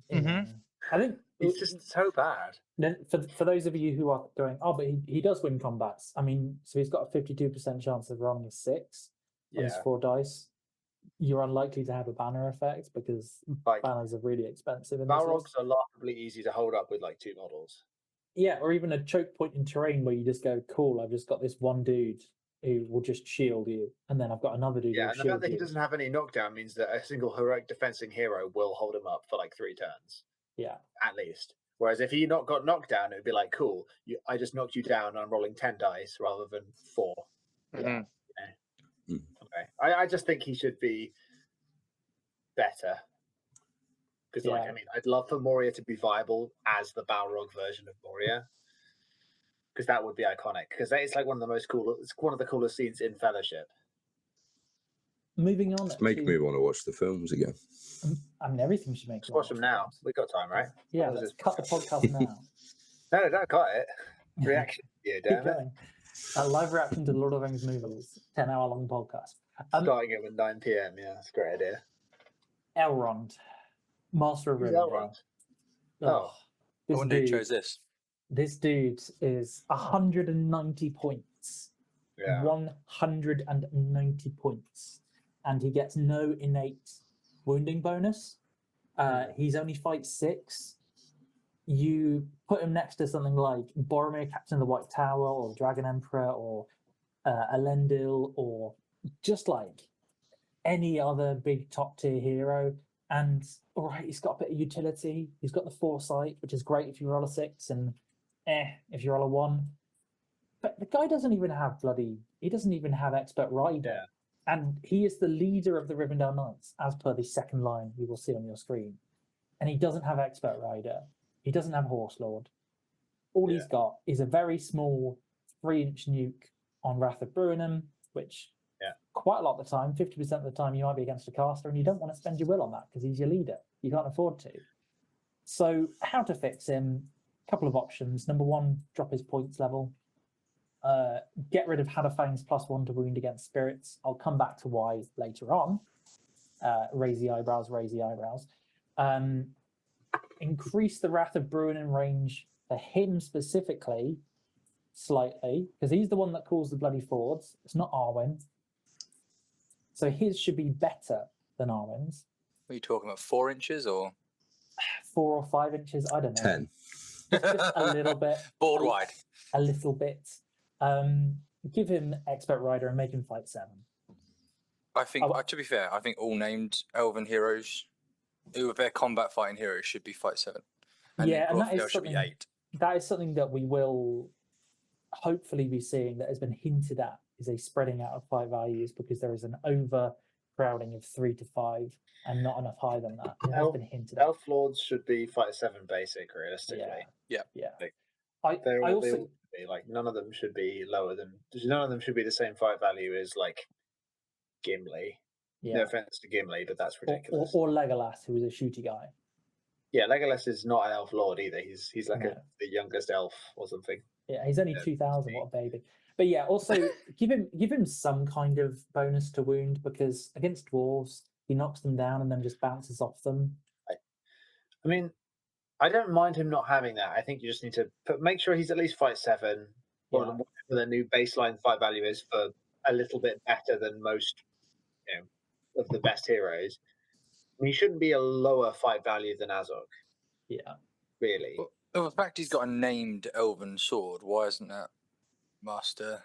Mm-hmm. I think it's just so bad. For those of you who are going, but he does win combats. I mean, so he's got a 52% chance of rolling a 6 on his 4 dice. You're unlikely to have a banner effect because banners are really expensive. Balrogs are laughably easy to hold up with 2 models. Yeah, or even a choke point in terrain where you just go, cool, I've just got this one dude who will just shield you, and then I've got another dude who will shield you. Yeah, and the fact that he doesn't have any knockdown means that a single heroic defensing hero will hold him up for 3 turns. Yeah. At least. Whereas if he got knocked down, it would be like, cool, I just knocked you down, I'm rolling 10 dice rather than 4. Mm-hmm. Okay. I just think he should be better. Because, I'd love for Moria to be viable as the Balrog version of Moria. Because that would be iconic. Because it's one of the coolest scenes in Fellowship. Moving on. It's making me want to watch the films again. I mean, everything should make. Let's watch them now. We've got time, right? Yeah, let's cut the podcast now. No, don't cut it. Reaction. Yeah, damn it. A live reaction to the Lord of the Rings movies. 10-hour long podcast. Starting it with 9 p.m. Yeah, that's a great idea. Elrond, Master of Rivendell. I wonder who chose this. This dude is 190 points. Yeah. 190 points. And he gets no innate wounding bonus. He's only fight 6. You put him next to something like Boromir, Captain of the White Tower, or Dragon Emperor, or Elendil, or just any other big top tier hero. And all right, he's got a bit of utility. He's got the foresight, which is great if you roll a 6, and if you roll a 1. But the guy doesn't even have he doesn't even have expert rider. And he is the leader of the Rivendell Knights, as per the second line you will see on your screen. And he doesn't have Expert Rider. He doesn't have Horse Lord. All he's got is a very small 3-inch nuke on Wrath of Bruinham, which quite a lot of the time, 50% of the time, you might be against a caster, and you don't want to spend your will on that because he's your leader. You can't afford to. So how to fix him? A couple of options. Number one, drop his points level. Get rid of Hadafang's +1 to wound against spirits. I'll come back to why later on. Raise the eyebrows, raise the eyebrows. Increase the Wrath of Bruinham range for him specifically slightly, because he's the one that calls the bloody fords. It's not Arwen. So his should be better than Arwen's. What are you talking about, 4 inches or 4 or 5 inches? I don't know. 10. Just a little bit. board wide? A little bit. Give him Expert Rider and make him fight 7. I think, to be fair, I think all named Elven heroes, who are their combat fighting heroes, should be fight 7. And and that is should be 8. That is something that we will hopefully be seeing that has been hinted at, is a spreading out of fight values, because there is an overcrowding of 3 to 5 and not enough higher than that. It has been hinted at. Elf Lords should be fight 7 basic, realistically. Yeah. Like, I also be, like, none of them should be lower than, none of them should be the same fight value as like Gimli. No offense to Gimli, but that's ridiculous. Or Legolas, who is a shooty guy. Yeah, Legolas is not an elf lord either. He's like the youngest elf or something. Yeah, he's only 2,000. What a baby! But yeah, also give him some kind of bonus to wound, because against dwarves he knocks them down and then just bounces off them. I mean, I don't mind him not having that. I think you just need to make sure he's at least fight 7, or whatever the new baseline fight value is, for a little bit better than most, of the best heroes. I mean, he shouldn't be a lower fight value than Azog. Yeah, really. Well, the fact he's got a named Elven sword, why isn't that Master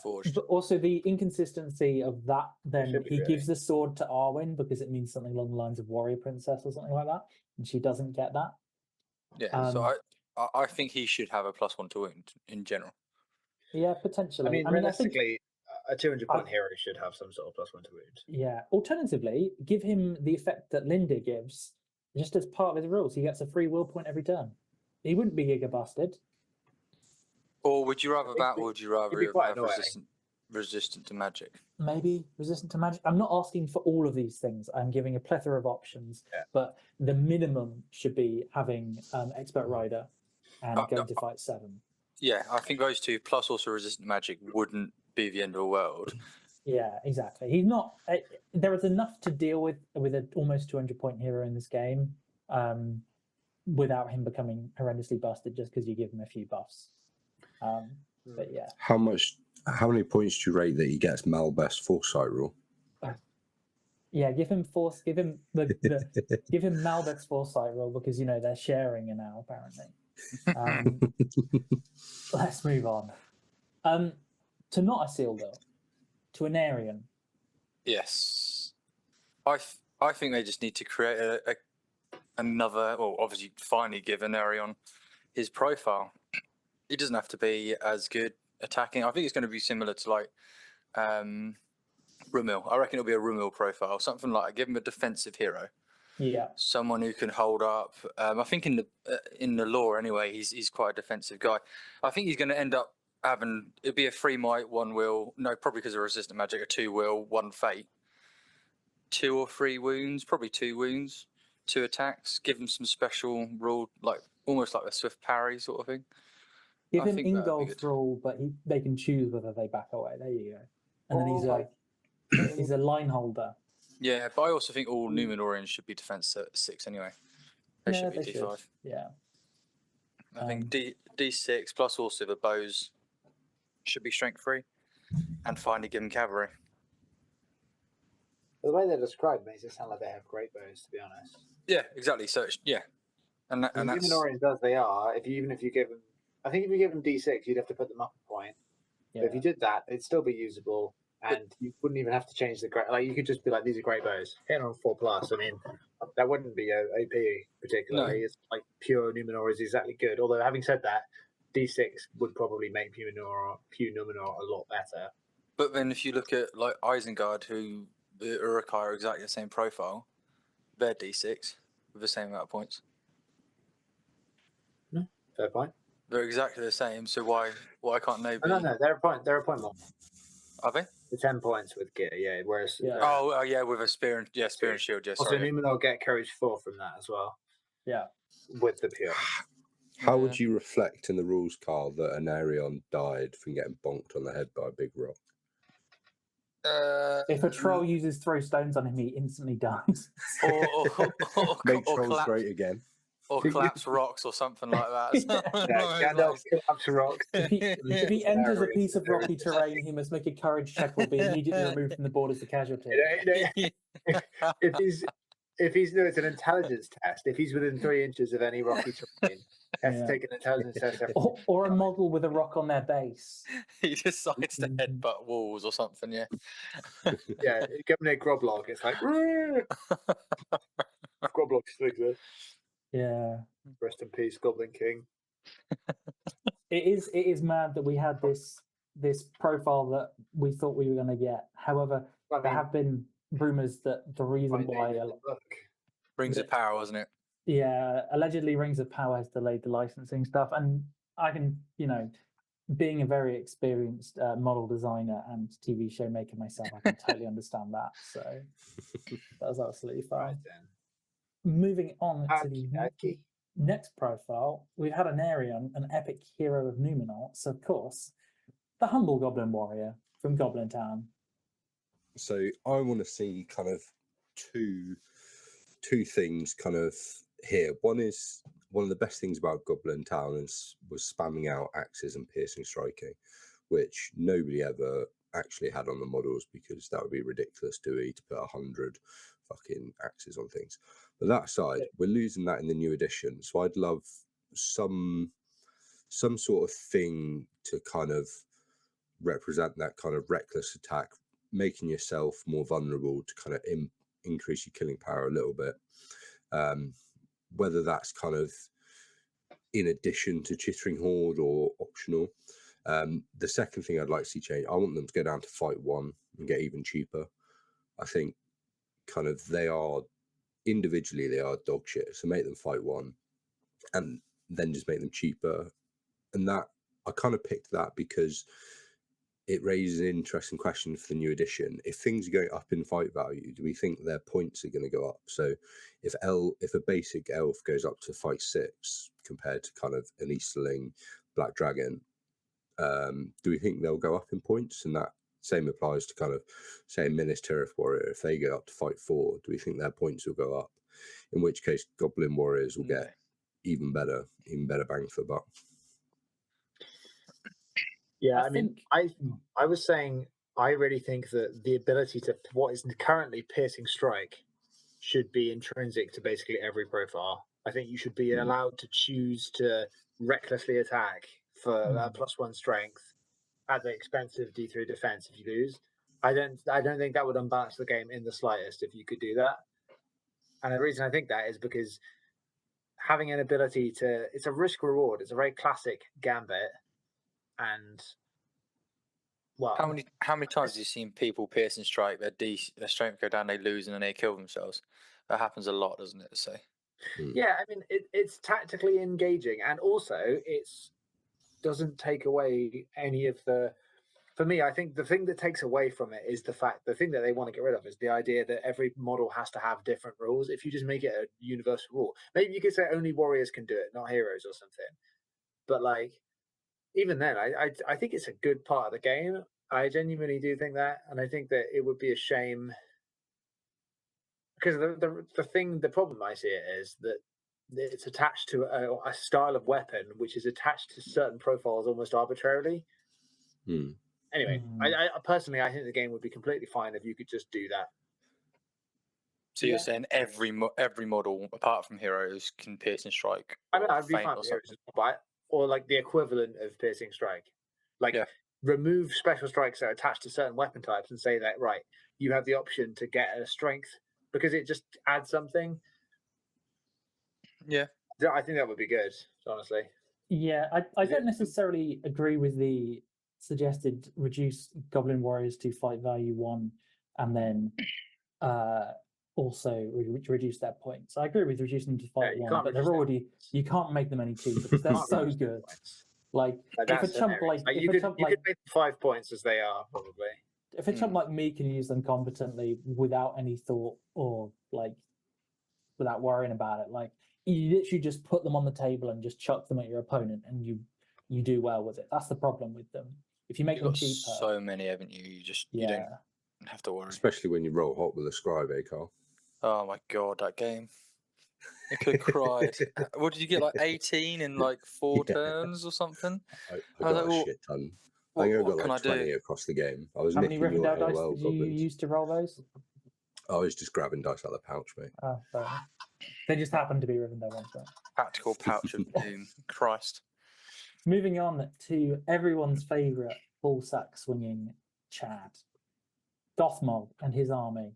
Forged? but also the inconsistency of that. Then he really. gives the sword to Arwen because it means something along the lines of Warrior Princess or something like that, and she doesn't get that. Yeah, so I think he should have a +1 to wound in general. Yeah, potentially. I mean, realistically, a 200-point hero should have some sort of +1 to wound. Yeah. Alternatively, give him the effect that Linda gives, just as part of his rules. He gets a free will point every turn. He wouldn't be giga busted. Or would you rather that, or would you rather have resistant to magic? Maybe resistant to magic. I'm not asking for all of these things. I'm giving a plethora of options, but the minimum should be having Expert Rider and going to fight 7. Yeah, I think those two, plus also resistant to magic, wouldn't be the end of the world. Yeah, exactly. He's not. There is enough to deal with an almost 200-point hero in this game, without him becoming horrendously busted just because you give him a few buffs. But yeah. How many points do you rate that he gets Malbest Foresight rule? Yeah, give him give him give him Malbeth's Foresight rule, because they're sharing it now apparently. Let's move on. To not a seal though, to an Aryan. Yes, I think they just need to create another. Well, obviously, finally give Anarion his profile. He doesn't have to be as good attacking. I think it's going to be similar to like Rumil. I reckon it'll be a Rumil profile, something like give him a defensive hero. Yeah, someone who can hold up. I think in the lore anyway, he's quite a defensive guy. I think he's going to end up having it'll be a 3 might, 1 will. No, probably because of resistant magic, a 2 will, 1 fate, 2 or 3 wounds, probably 2 wounds, 2 attacks. Give him some special rule, like almost like a swift parry sort of thing. Give him Ingolf's rule, but they can choose whether they back away. There you go. And then he's a line holder. Yeah, but I also think all Numenorians should be defense 6 anyway. They should be D5. Yeah. I think D6 plus also the bows should be strength 3, and finally give them cavalry. The way they're described makes it sound like they have great bows, to be honest. Yeah, exactly. So and that's Numenorians as they are. Even if you give them, I think if you give them D6, you'd have to put them up a point. Yeah. But if you did that, it'd still be usable. And you wouldn't even have to change the like. You could just be like, "These are great bows." Hit on 4+. I mean, that wouldn't be OP particularly. No. It's like pure Numenor is exactly good. Although, having said that, D6 would probably make pure Numenor a lot better. But then if you look at like Isengard, who the Urukai are exactly the same profile, they're D6 with the same amount of points. Fair point. They're exactly the same. So why can't they be? No, they're a point. They're a point more. Are they? The 10 points with gear, yeah. Whereas Yeah. Oh, yeah, with a spear and spear and shield. Yeah, also sorry. Numenor get courage 4 from that as well. Yeah. With the pure. How would you reflect in the rules, Carl, that an Arion died from getting bonked on the head by a big rock? If a troll uses throw stones on him, he instantly dies. Make trolls collapse, great again. or collapse rocks or something like that. Yeah, Gandalf collapse rocks. If he enters a piece of rocky terrain, he must make a courage check or be immediately removed from the board as a casualty. If he's no, it's an intelligence test. If he's within 3 inches of any rocky terrain, he has to take an intelligence test. Or a model with a rock on their base. He decides to headbutt walls or something. Yeah. Yeah, get near Groblog. It's like Groblog still exists. Yeah. Rest in peace, Goblin King. It is mad that we had this profile that we thought we were going to get. However, there have been rumors that the reason why Rings of Power, wasn't it? Yeah, allegedly Rings of Power has delayed the licensing stuff, and I can, being a very experienced model designer and TV show maker myself, I can totally understand that. So that's absolutely fine. Right then. Moving on to the next profile, we've had an Arion, an epic hero of Numenor. So of course, the humble Goblin Warrior from Goblin Town. So I want to see kind of two things kind of here. One is one of the best things about Goblin Town was spamming out axes and piercing striking, which nobody ever actually had on the models because that would be ridiculous to put 100 fucking axes on things. But that aside, we're losing that in the new edition. So I'd love some sort of thing to kind of represent that kind of reckless attack, making yourself more vulnerable to kind of increase your killing power a little bit. Whether that's kind of in addition to Chittering Horde or optional. The second thing I'd like to see change, I want them to go down to fight 1 and get even cheaper. I think kind of they are individually, they are dog shit. So make them fight 1 and then just make them cheaper. And that I kind of picked that because it raises an interesting question for the new edition. If things are going up in fight value, do we think their points are going to go up? So if a basic elf goes up to fight 6 compared to kind of an Easterling Black Dragon, do we think they'll go up in points? And that same applies to kind of, say, a Minas Tirith Warrior. If they go up to fight 4, do we think their points will go up? In which case, Goblin Warriors will get even better bang for the buck. Yeah, I was saying I really think that the ability to what is currently piercing strike should be intrinsic to basically every profile. I think you should be allowed to choose to recklessly attack for +1 strength at the expense of D3 defense if you lose. I don't think that would unbalance the game in the slightest if you could do that. And the reason I think that is because having an ability it's a risk reward. It's a very classic gambit. And well, how many times have you seen people pierce and strike, their strength go down, they lose, and then they kill themselves? That happens a lot, doesn't it? So yeah, I mean it's tactically engaging, and also it doesn't take away any of the. For me, I think the thing that takes away from it is the thing that they want to get rid of is the idea that every model has to have different rules. If you just make it a universal rule, maybe you could say only warriors can do it, not heroes or something. But like. Even then, I think it's a good part of the game. I genuinely do think that, and I think that it would be a shame because the problem I see it is that it's attached to a style of weapon which is attached to certain profiles almost arbitrarily. Anyway, I personally I think the game would be completely fine if you could just do that. So you're saying every model apart from heroes can pierce and strike? I mean, I'd be fine with heroes, but or like the equivalent of piercing strike, remove special strikes that are attached to certain weapon types and say that right, you have the option to get a strength because it just adds something. Yeah, I think that would be good, honestly. Yeah, I don't necessarily agree with the suggested reduce Goblin Warriors to fight value 1, and then also reduce their points. I agree with reducing them to fight you 1, can't but they're reduce their already you can't make them any cheaper because they're Can't so reduce their good. points. Like if a that's chump hilarious. like you if a could chump you like could make 5 points as they are probably. if a chump like me can use them competently without any thought or like without worrying about it, like you literally just put them on the table and just chuck them at your opponent, and you do well with it. That's the problem with them. If you make You've them got cheaper, so many, haven't you? You just you don't have to worry. Especially when you roll hot with a scribe, Carl? Oh my god, that game! I could have cried. What did you get? Like 18 in like 4 turns or something? I was got like, a well, shit ton. I What, think I what got can I like 20 do? across the game. I was how many nicking your Rivendell dice AOL did you goblins. use to roll those? I was just grabbing dice out of the pouch, mate. Oh, fair enough. They just happened to be Rivendell ones, right? Practical pouch of doom. Christ. Moving on to everyone's favourite ball sack swinging Chad, Gothmog and his army.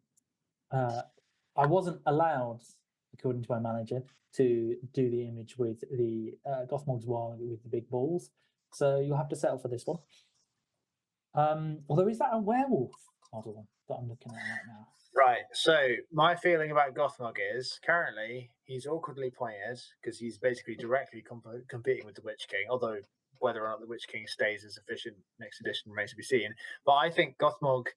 I wasn't allowed, according to my manager, to do the image with the Gothmog's wall with the big balls, so you'll have to settle for this one. Although, is that a werewolf model that I'm looking at right now? Right. So my feeling about Gothmog is currently he's awkwardly pointed because he's basically directly competing with the Witch King. Although whether or not the Witch King stays as efficient next edition remains to be seen. But I think Gothmog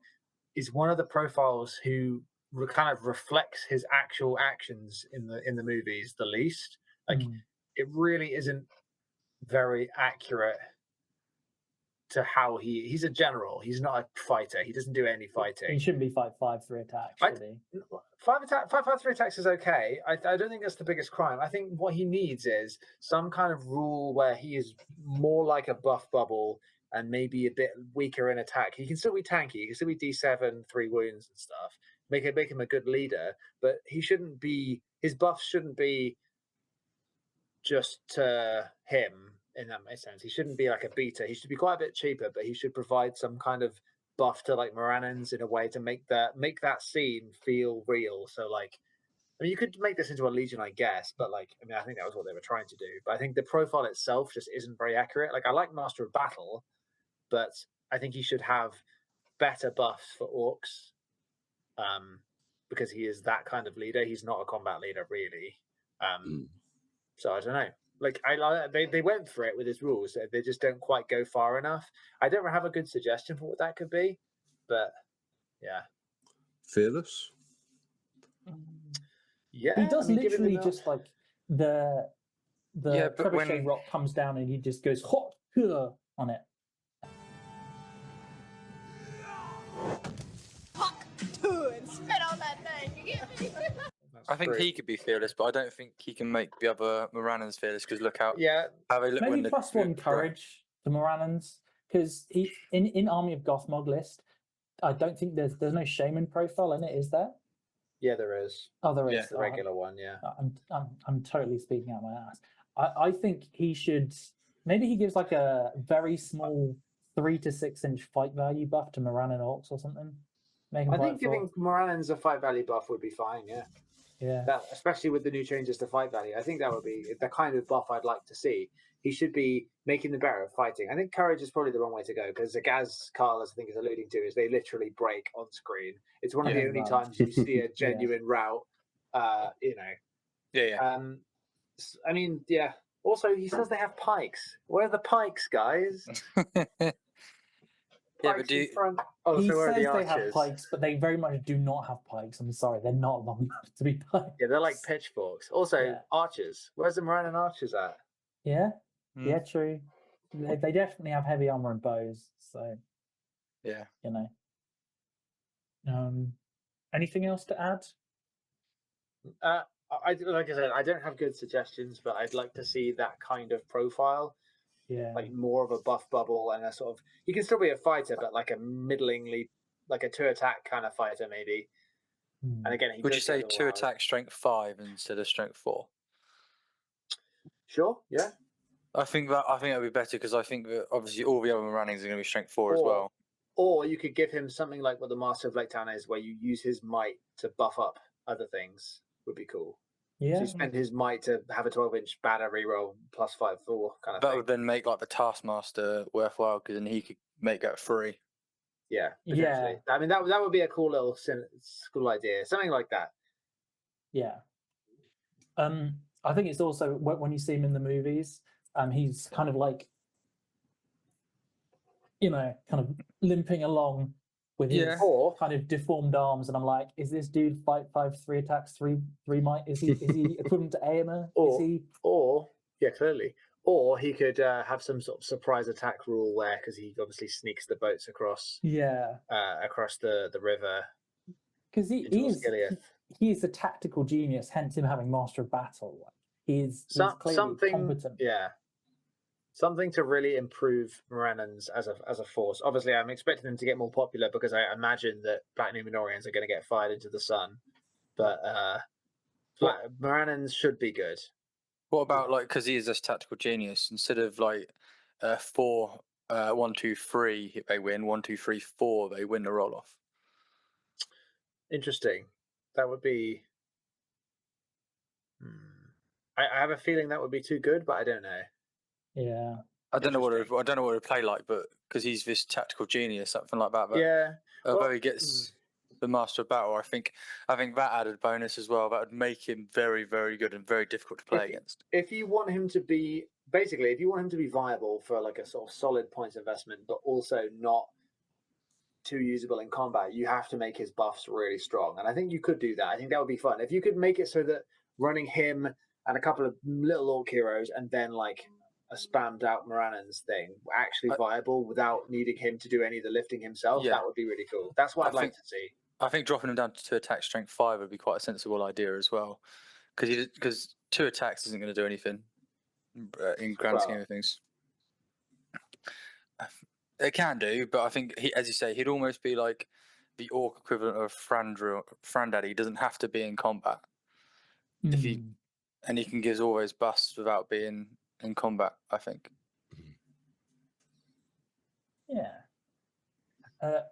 is one of the profiles who kind of reflects his actual actions in the movies the least. Like it really isn't very accurate to how he's a general. He's not a fighter. He doesn't do any fighting. He shouldn't be 5/5 attacks, should he? 5/3 attacks is okay. I don't think that's the biggest crime. I think what he needs is some kind of rule where he is more like a buff bubble and maybe a bit weaker in attack. He can still be tanky. He can still be D7, 3 wounds and stuff. Make him a good leader, but he shouldn't be. His buffs shouldn't be just to him. In that makes sense. He shouldn't be like a beta. He should be quite a bit cheaper, but he should provide some kind of buff to like Morannons in a way to make that scene feel real. So like, I mean, you could make this into a Legion, I guess, but like, I mean, I think that was what they were trying to do. But I think the profile itself just isn't very accurate. Like, I like Master of Battle, but I think he should have better buffs for orcs, because he is that kind of leader. He's not a combat leader, really. So I don't know. Like they went for it with his rules. They just don't quite go far enough. I don't have a good suggestion for what that could be, but yeah. Fearless? Yeah. He does literally just like the trebuchet when rock comes down and he just goes hot on it. And spit on that thing. You get me? I think he could be fearless, but I don't think he can make the other Morannons fearless because look how they look. Maybe +1 courage for Morannons, because he in Army of Gothmog list, I don't think there's no shaman profile in it, is there? Yeah, there is. Oh, there is the regular one. Yeah, I'm totally speaking out my ass. I think he should. Maybe he gives like a very small 3 to 6 inch fight value buff to Morannon Orcs or something. I think giving Morannons a fight value buff would be fine. Yeah. Yeah. Especially with the new changes to fight value, I think that would be the kind of buff I'd like to see. He should be making them better at fighting. I think courage is probably the wrong way to go because, as Carl, I think, is alluding to, is they literally break on screen. It's one of the only times you see a genuine rout. You know. Yeah. I mean, yeah. Also, he says they have pikes. Where are the pikes, guys? Yeah, but in front. Oh, he so where says are the they have archers? pikes, but they very much do not have pikes. I'm sorry, they're not long enough to be pikes. Yeah, they're like pitchforks. Also, archers. Where's the Morannon archers at? Yeah, yeah, true. They definitely have heavy armor and bows. So, yeah, you know. Anything else to add? Like I said, I don't have good suggestions, but I'd like to see that kind of profile. Yeah, like more of a buff bubble and a sort of. You can still be a fighter, but like a middlingly, like a 2 attack kind of fighter, maybe. And again, would you say 2 attack strength 5 instead of strength 4? Sure. Yeah. I think that would be better because I think that obviously all the other runnings are going to be strength 4 as well. Or you could give him something like what the Master of Lake Town is, where you use his might to buff up other things. Would be cool. Yeah. So you spend his might to have a 12-inch banner reroll +5/4 kind of thing. That would then make like the Taskmaster worthwhile because then he could make that free. Yeah, potentially. I mean, that would be a cool little school idea, something like that. Yeah. I think it's also when you see him in the movies, he's kind of like, kind of limping along with his Or kind of deformed arms, and I'm like, is this dude 5'3" attacks, three might? Is he equivalent to Aomer? Or- Is he? Or yeah, clearly. Or he could have some sort of surprise attack rule where, because he obviously sneaks the boats across across the river. Because he into is Osgiliath. he is a tactical genius, hence him having Master of Battle. He's clearly something competent. Yeah, something to really improve Morannons as a force. Obviously, I'm expecting them to get more popular because I imagine that Black Numenorians are going to get fired into the sun. But Morannons should be good. What about because he is this tactical genius, instead of 4 1 2 3 they win, 1 2 3 4 they win the roll off. Interesting. That would be. I have a feeling that would be too good, but I don't know. Yeah. I don't know what it would play like, but because he's this tactical genius, something like that. But Yeah. although he gets the Master of Battle, I think that added bonus as well. That would make him very, very good and very difficult to play against. If you want him to be viable for like a sort of solid points investment, but also not too usable in combat, you have to make his buffs really strong. And I think you could do that. I think that would be fun. If you could make it so that running him and a couple of little orc heroes and then like a spammed out Morannons thing actually viable without needing him to do any of the lifting himself, that would be really cool. That's what I'd like to see. I think dropping him down to attack strength 5 would be quite a sensible idea as well, because 2 attacks isn't going to do anything in grand scheme of things. It can do, but I think as you say, he'd almost be like the orc equivalent of Frandaddy. He doesn't have to be in combat. And he can give all those busts without being in combat, I think. Yeah.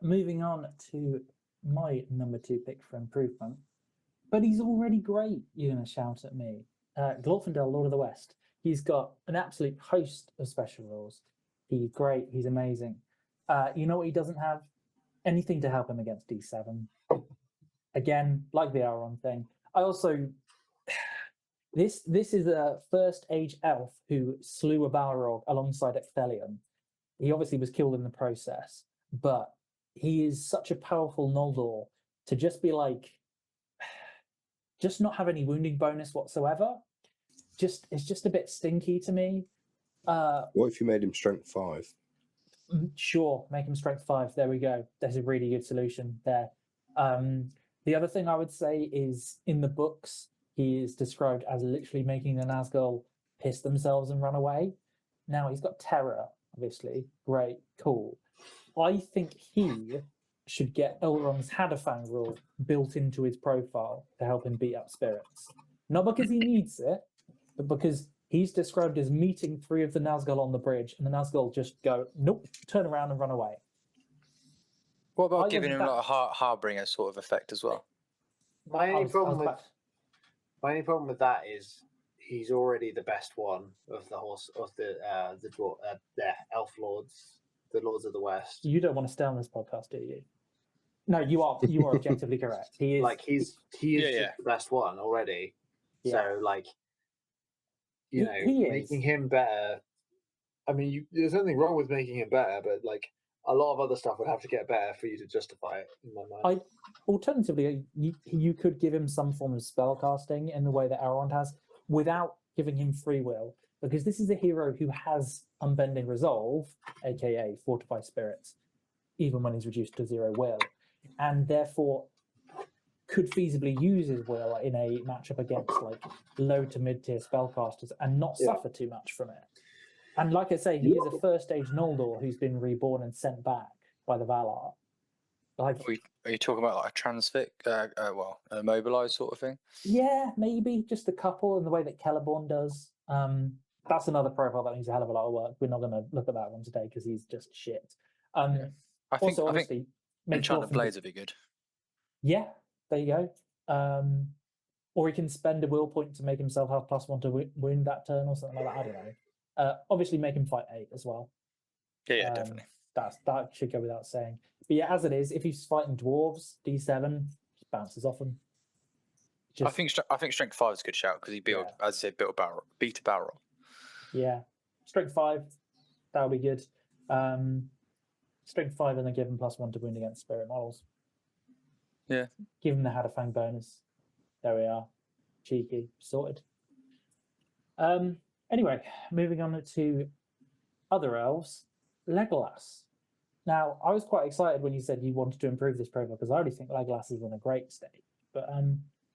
Moving on to my number 2 pick for improvement, but he's already great. You're going to shout at me. Glorfindel, Lord of the West. He's got an absolute host of special rules. He's great. He's amazing. You know what he doesn't have? Anything to help him against D7. Again, like the Elrond thing. I also... This is a first age elf who slew a Balrog alongside Ecthelion. He obviously was killed in the process, but he is such a powerful Noldor to just be like... just not have any wounding bonus whatsoever. It's just a bit stinky to me. What if you made him strength 5? Sure, make him strength 5. There we go. That's a really good solution there. The other thing I would say is in the books, he is described as literally making the Nazgul piss themselves and run away. Now he's got terror, obviously. Great, cool. I think he should get Elrond's Hadafang rule built into his profile to help him beat up spirits. Not because he needs it, but because he's described as meeting 3 of the Nazgul on the bridge, and the Nazgul just go, nope, turn around and run away. What about giving him like a Harbinger sort of effect as well? My only problem with that is he's already the best one of the elf lords, the Lords of the West. You don't want to stay on this podcast, do you? No, you are objectively correct. He is just the best one already. Yeah. So making him better. I mean, there's nothing wrong with making him better, but like a lot of other stuff would have to get better for you to justify it. In my mind. Alternatively, you could give him some form of spell casting in the way that Elrond has, without giving him free will, because this is a hero who has unbending resolve, aka fortify spirits, even when he's reduced to 0 will, and therefore could feasibly use his will in a matchup against like low to mid tier spellcasters and not suffer too much from it. And like I say, he is a first stage Noldor who's been reborn and sent back by the Valar. Like, are you talking about like a transfix, immobilized sort of thing? Yeah, maybe just a couple in the way that Celeborn does. That's another profile that needs a hell of a lot of work. We're not going to look at that one today because he's just shit. I think Enchanted Blades would be good. Yeah, there you go. Or he can spend a will point to make himself have +1 to wound that turn or something like that. I don't know. Obviously, make him fight 8 as well. Yeah, definitely. That should go without saying. But yeah, as it is, if he's fighting dwarves, D7 just bounces off him. I think strength 5 is a good shout because he built, as I said, beat a barrel. Yeah, strength 5, that'll be good. Strength 5 and then give him +1 to wound against spirit models. Yeah. Give him the Hadafang bonus. There we are. Cheeky, sorted. Anyway, moving on to other elves. Legolas. Now, I was quite excited when you said you wanted to improve this profile because I already think Legolas is in a great state. But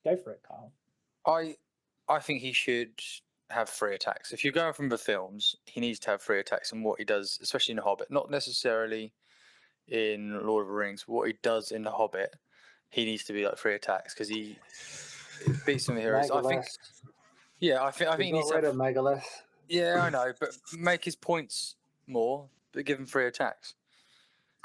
go for it, Kyle. I think he should have 3 attacks. If you're going from the films, he needs to have 3 attacks, and what he does, especially in The Hobbit, not necessarily in Lord of the Rings, what he does in The Hobbit, he needs to be like 3 attacks because he beats some of the heroes. Legolas. I think he needs to have. Megalith. Yeah, I know, but make his points more, but give him 3 attacks.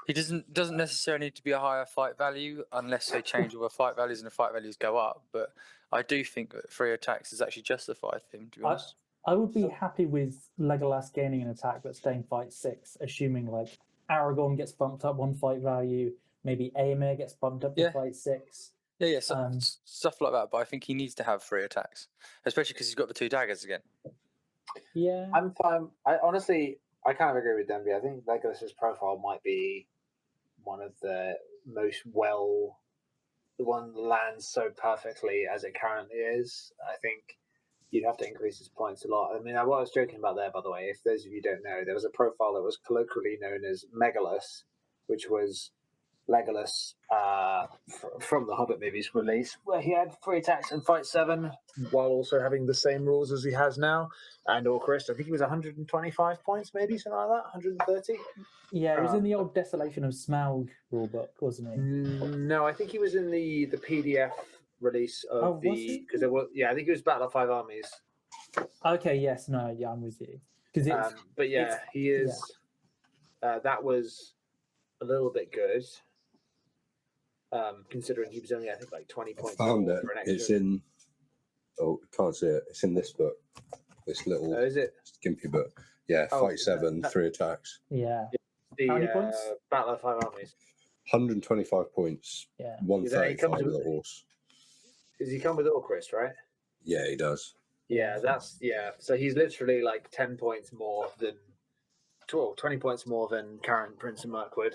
He doesn't necessarily need to be a higher fight value unless they change all the fight values and the fight values go up. But I do think that 3 attacks is actually justified for him, to be honest. I would be happy with Legolas gaining an attack but staying fight 6, assuming like Aragorn gets bumped up 1 fight value, maybe Aemir gets bumped up to fight 6. Yeah, stuff like that. But I think he needs to have 3 attacks, especially because he's got the 2 daggers again. Yeah, I'm fine. I honestly kind of agree with Denby. I think Legolas's profile might be one of the most the one that lands so perfectly as it currently is. I think you'd have to increase his points a lot. I mean, what I was joking about there, by the way, if those of you don't know, there was a profile that was colloquially known as Megalus, which was Legolas from the Hobbit movies release, where he had 3 attacks and fight 7, while also having the same rules as he has now. And Orcrist, I think he was 125 points, maybe something like that, 130. Yeah, he was in the old Desolation of Smaug rulebook, wasn't he? No, I think he was in the PDF release of because there was I think it was Battle of 5 Armies. Okay, yes, no, yeah, I'm with you. Because but yeah, he is. Yeah. That was a little bit good, considering he was only I think like 20 points. I found it. It's in. Oh, can't see it. It's in this book. This little. Is it skimpy book? Yeah, fight 7, 3 attacks. Yeah. How many points? Battle of 5 Armies. 125 points. Yeah. 135 with a horse. Does he come with Orcrist, right? Yeah, he does. Yeah, so he's literally like 10 points more than 20 points more than current Prince of Mirkwood.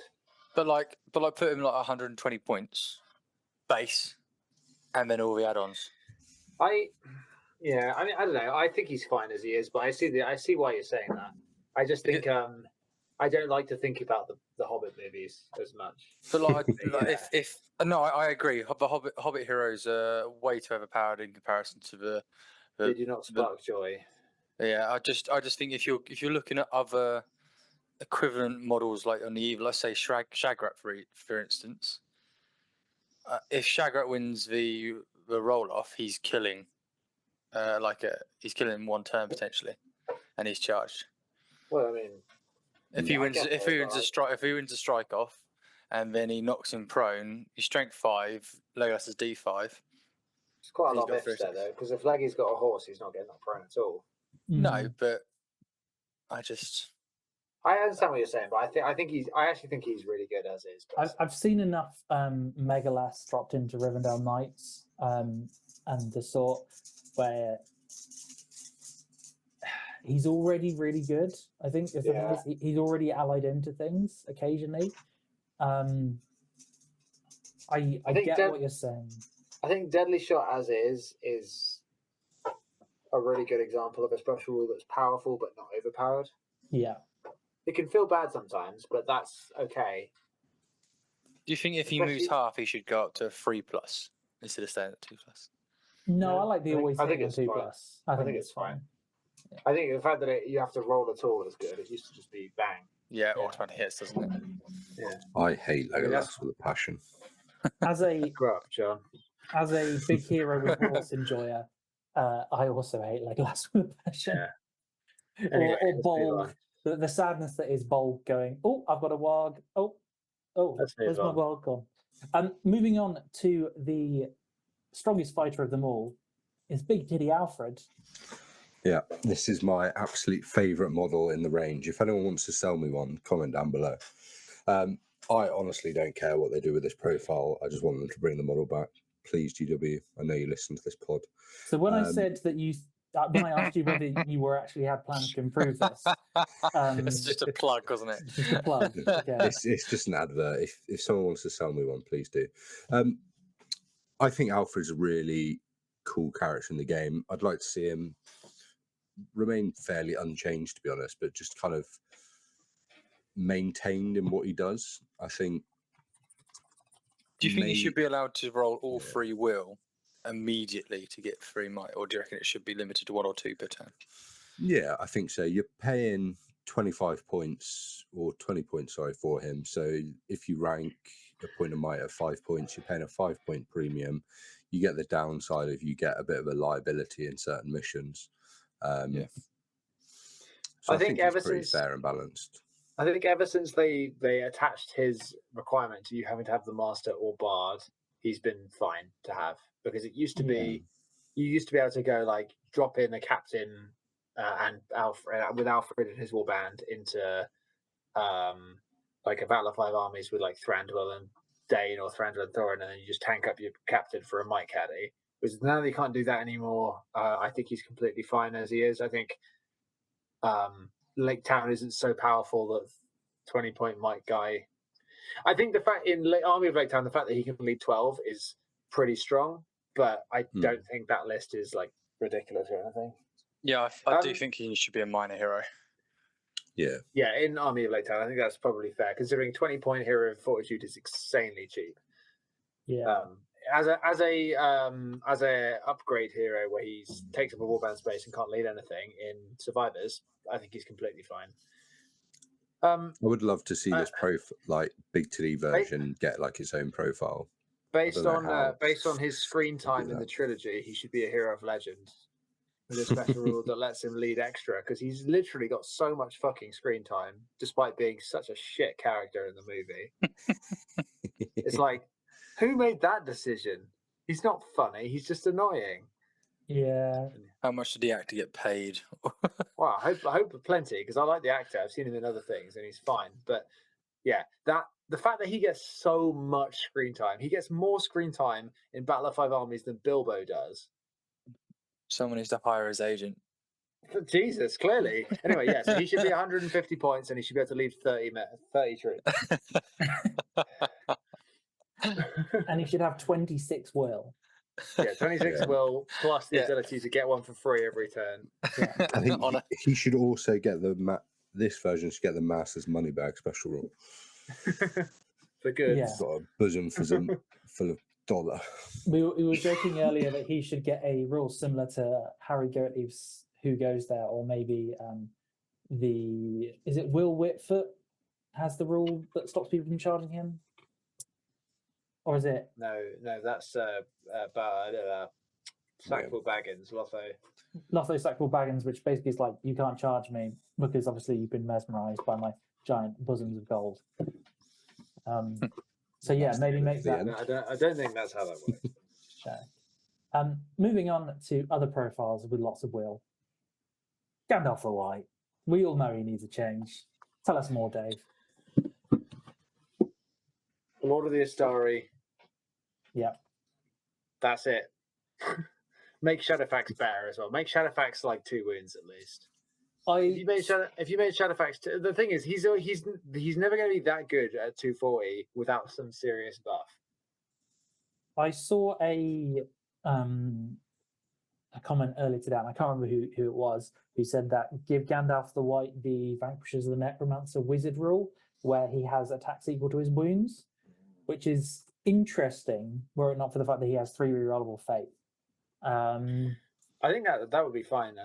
But put him like 120 points base, and then all the add-ons. I mean, I don't know. I think he's fine as he is, but I see why you're saying that. I just think I don't like to think about the Hobbit movies as much. But I agree. The Hobbit heroes are way too overpowered in comparison to the. They do not spark joy. Yeah, I just think if you're looking at other equivalent models like on the Eve, let's say Shagrat for instance, if Shagrat wins the roll off, he's killing he's killing 1 turn potentially, and he's charged. Well, I mean, if he wins a strike off, and then he knocks him prone, he's strength 5, Legolas is D5. It's quite a lot of ifs there though, because if Leggy's got a horse, he's not getting knocked prone at all. No, but I understand what you're saying, but I actually think he's really good as is. I've seen enough Megalas dropped into Rivendell Knights and the sort where he's already really good. I think he's already allied into things occasionally. I get what you're saying. I think Deadly Shot as is a really good example of a special rule that's powerful but not overpowered. Yeah. It can feel bad sometimes, but that's okay. Do you think if he moves half, he should go up to 3+ instead of staying at 2+? No, I like the always I think it's 2+. I think it's fine. Yeah. I think the fact that you have to roll at all is good. It used to just be bang. Yeah, automatic hits, doesn't it? Yeah. I hate Legolas with a passion. Grow up, John. As a big hero with horse enjoyer, I also hate Legolas with a passion. Yeah. Anyway, or Bolg. The sadness that is Bolg going, oh, I've got a warg. Oh, where's my warg gone? Moving on to the strongest fighter of them all is Big Titty Alfred. Yeah, this is my absolute favourite model in the range. If anyone wants to sell me one, comment down below. I honestly don't care what they do with this profile. I just want them to bring the model back. Please, GW. I know you listen to this pod. So when I said that when I asked you whether you were actually had plans to improve this, It's just a plug, wasn't it? just a plug. Okay. It's just an advert. If someone wants to sell me one, please do. I think Alfred's a really cool character in the game. I'd like to see him remain fairly unchanged, to be honest, but just kind of maintained in what he does. I think. Do you think you should be allowed to roll all free will immediately to get free might, or do you reckon it should be limited to 1 or 2 per turn? Yeah, I think so. You're paying 25 points or 20 points, sorry, for him. So if you rank a point of might at 5 points, you're paying a 5-point premium. You get the downside if you get a bit of a liability in certain missions. So I think it's pretty fair and balanced. I think ever since they attached his requirement to you having to have the master or bard, he's been fine to have, because it used to be you used to be able to go like drop in a captain and Alfred with Alfred and his warband into like a Battle of 5 Armies with like Thranduil and Dane or Thranduil and Thorin, and then you just tank up your captain for a might caddy. Because now they can't do that anymore. I think he's completely fine as he is. I think Lake Town isn't so powerful that 20-point might guy. I think the fact in Army of Lake Town, the fact that he can lead 12 is pretty strong, but I don't think that list is like ridiculous or anything. Yeah, I do think he should be a minor hero. Yeah, in Army of Lake Town, I think that's probably fair, considering 20-point hero of Fortitude is insanely cheap. Yeah. As a upgrade hero where he takes up a warband space and can't lead anything in Survivors, I think he's completely fine. I would love to see this like Big T version get like its own profile. Based on his screen time in the trilogy, he should be a hero of legend with a special rule that lets him lead extra, because he's literally got so much fucking screen time despite being such a shit character in the movie. It's like, who made that decision? He's not funny. He's just annoying. Yeah. How much did the actor get paid? Well, I hope plenty, because I like the actor. I've seen him in other things, and he's fine. But yeah, the fact that he gets so much screen time, he gets more screen time in Battle of 5 Armies than Bilbo does. Someone needs to hire his agent. Jesus, clearly. Anyway, yeah, so he should be 150 points, and he should be able to lead 30 troops. And he should have 26 will. Yeah, 26 will, plus the ability to get one for free every turn. Yeah. I think he should also get this version should get the Master's money bag special rule. For good. Yeah. He's got a bosom full of dollar. We were joking earlier that he should get a rule similar to Harry Gottlieb's Who Goes There, or maybe is it Will Whitfoot has the rule that stops people from charging him? Or is it? No, that's Sackville Baggins, Lotho Sackville Baggins, which basically is like, you can't charge me because obviously you've been mesmerized by my giant bosoms of gold. So yeah, maybe make that. No, I don't think that's how that works. Sure. Moving on to other profiles with lots of will. Gandalf the White. We all know he needs a change. Tell us more, Dave. Lord of the Astari. Yeah. That's it. Make Shadowfax better as well. Make Shadowfax like 2 wounds at least. If you made Shadowfax, the thing is, he's never going to be that good at 240 without some serious buff. I saw a comment earlier today, and I can't remember who it was, who said that give Gandalf the White the Vanquishers of the Necromancer wizard rule, where he has attacks equal to his wounds, which is interesting, were it not for the fact that he has 3 rerollable fate. I think that would be fine.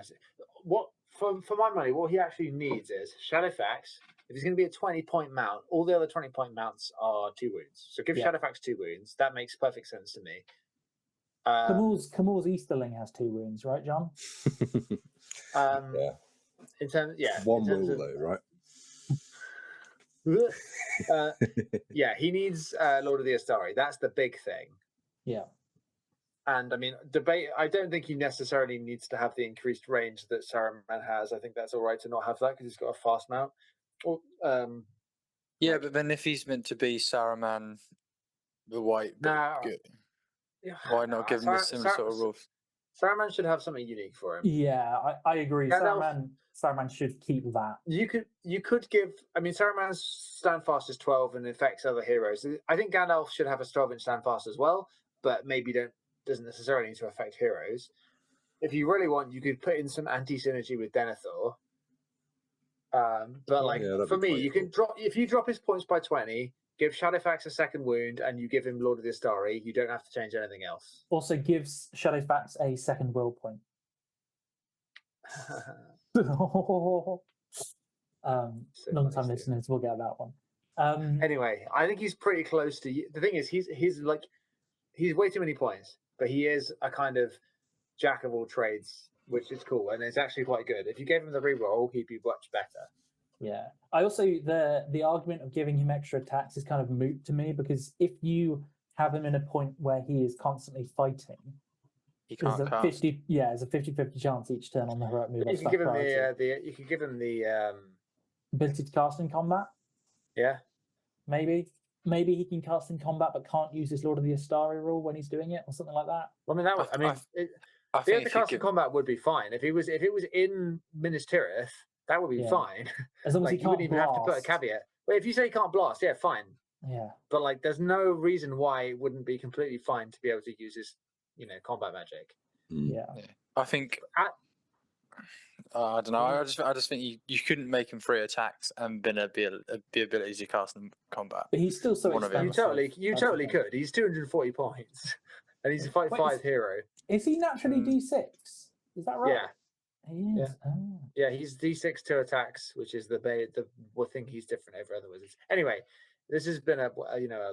What for my money, what he actually needs is Shadowfax. If he's going to be a 20-point mount, all the other 20-point mounts are 2 wounds. So give Shadowfax 2 wounds. That makes perfect sense to me. Camor's Easterling has 2 wounds, right, John? Yeah. In terms, one will though, right? Yeah, he needs Lord of the Astari. That's the big thing. Yeah. And I mean, I don't think he necessarily needs to have the increased range that Saruman has. I think that's all right to not have that because he's got a fast mount. Yeah, but then if he's meant to be Saruman, the white, but Nah, good, yeah, why not give him the similar sort of rules? Saruman should have something unique for him. Yeah, I agree. Gandalf- Saruman should keep that. You could give. I mean, Saruman's stand fast is 12 and affects other heroes. I think Gandalf should have a 12-inch stand fast as well, but maybe doesn't necessarily need to affect heroes. If you really want, you could put in some anti synergy with Denethor. But like that'd for be me, quite you can drop if you drop his points by 20, give Shadowfax a second wound, and you give him Lord of the Astari. You don't have to change anything else. Also gives Shadowfax a second will point. Long-time listeners will get that one. Anyway, I think he's pretty close to. The thing is, he's way too many points, but he is a kind of jack of all trades, which is cool, and it's actually quite good. If you gave him the reroll, he'd be much better. Yeah, I also the argument of giving him extra attacks is kind of moot to me, because if you have him in a point where he is constantly fighting, He there's can't a cast. 50 yeah, there's a 50-50 chance each turn on the heroic move. You can give him you could give him the ability to cast in combat. yeah. Maybe he can cast in combat but can't use his Lord of the Astari rule when he's doing it, or something like that. I mean, I the think other if you cast in give, combat would be fine. If it was in Minas Tirith, that would be Yeah. fine. As long as Like he you can't wouldn't even have to put a blast. caveat. But if you say he can't blast, yeah, fine. Yeah, But like, there's no reason why it wouldn't be completely fine to be able to use his, combat magic. yeah. I think. I don't know. I just think you couldn't make him 3 attacks and then the ability to cast in combat. But he's still so One of them. expensive. You That's the totally thing. could. He's 240 points, and he's a fight Wait, 5 hero. Is he naturally Mm. D6? Is that right? Yeah, He is. Yeah. Oh. yeah. He's D6 2 attacks, which is the one thing he's different over other wizards. Anyway, this has been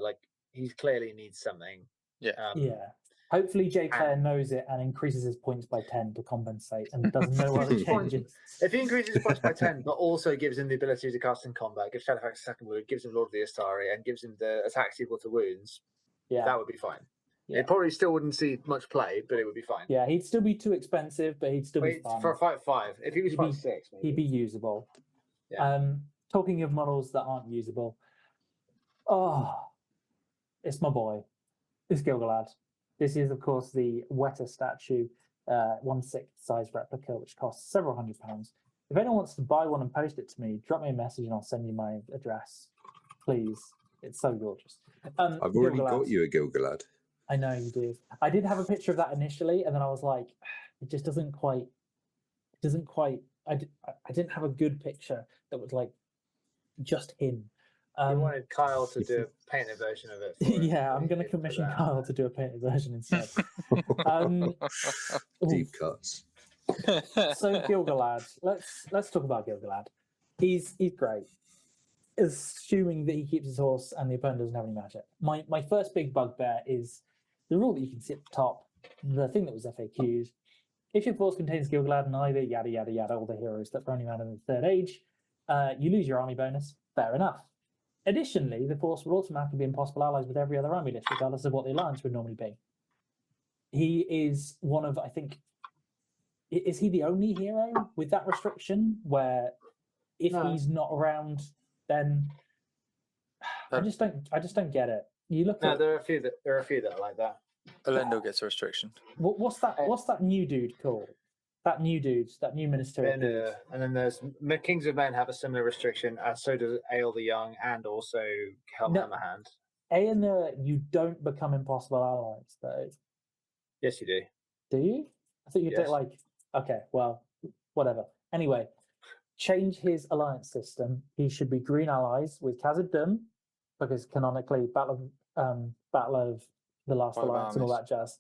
like he clearly needs something. Yeah. Yeah. Hopefully, J. Claire knows it and increases his points by 10 to compensate, and does no other Increases points- changes. If he increases his points by 10, but also gives him the ability to cast in combat, gives Shadowfax a second wound, gives him Lord of the Astari, and gives him the attacks equal to wounds, Yeah. that would be fine. Yeah. It probably still wouldn't see much play, but it would be fine. Yeah, he'd still be too expensive, but he'd still be Wait, fun. for a fight 5. If he was He'd fight be- 6, maybe. He'd be usable. Yeah. Talking of models that aren't usable, it's my boy. It's Gilgalad. This is, of course, the Weta statue, 1/6 size replica, which costs several £100s. If anyone wants to buy one and post it to me, drop me a message and I'll send you my address. Please. It's so gorgeous. I've already Gilgalad. got you a Gilgalad. I know you do. I did have a picture of that initially, and then I was like, it just doesn't quite. I didn't have a good picture that was like just him. You wanted Kyle to do a painted version of it. For him, Yeah, so I'm he going to did put commission that. Kyle to do a painted version instead. Deep cuts. So Gilgalad, let's talk about Gilgalad. He's great, assuming that he keeps his horse and the opponent doesn't have any magic. My first big bugbear is the rule that you can see at the top, the thing that was FAQ'd. If your force contains Gilgalad and either yada yada yada, all the heroes that are only around in the 3rd age, you lose your army bonus. Fair enough. Additionally, the force will automatically be impossible allies with every other army list, regardless of what the alliance would normally be. He is one of, I think, is he the only hero with that restriction where if No. he's not around, then I just don't get it. You look No, at there are a few that are like that. Elendil gets a restriction. what's that new dude called? That new minister. And then there's Kings of Men have a similar restriction, as so does Ale the Young and also Helm No. Hammerhand. You don't become impossible allies, though. Yes, you do. Do you? I thought you did Yes. like. Okay, well, whatever. Anyway, change his alliance system. He should be green allies with Khazad Dûm, because canonically, Battle of the Last 5 Alliance and all armies. that jazz.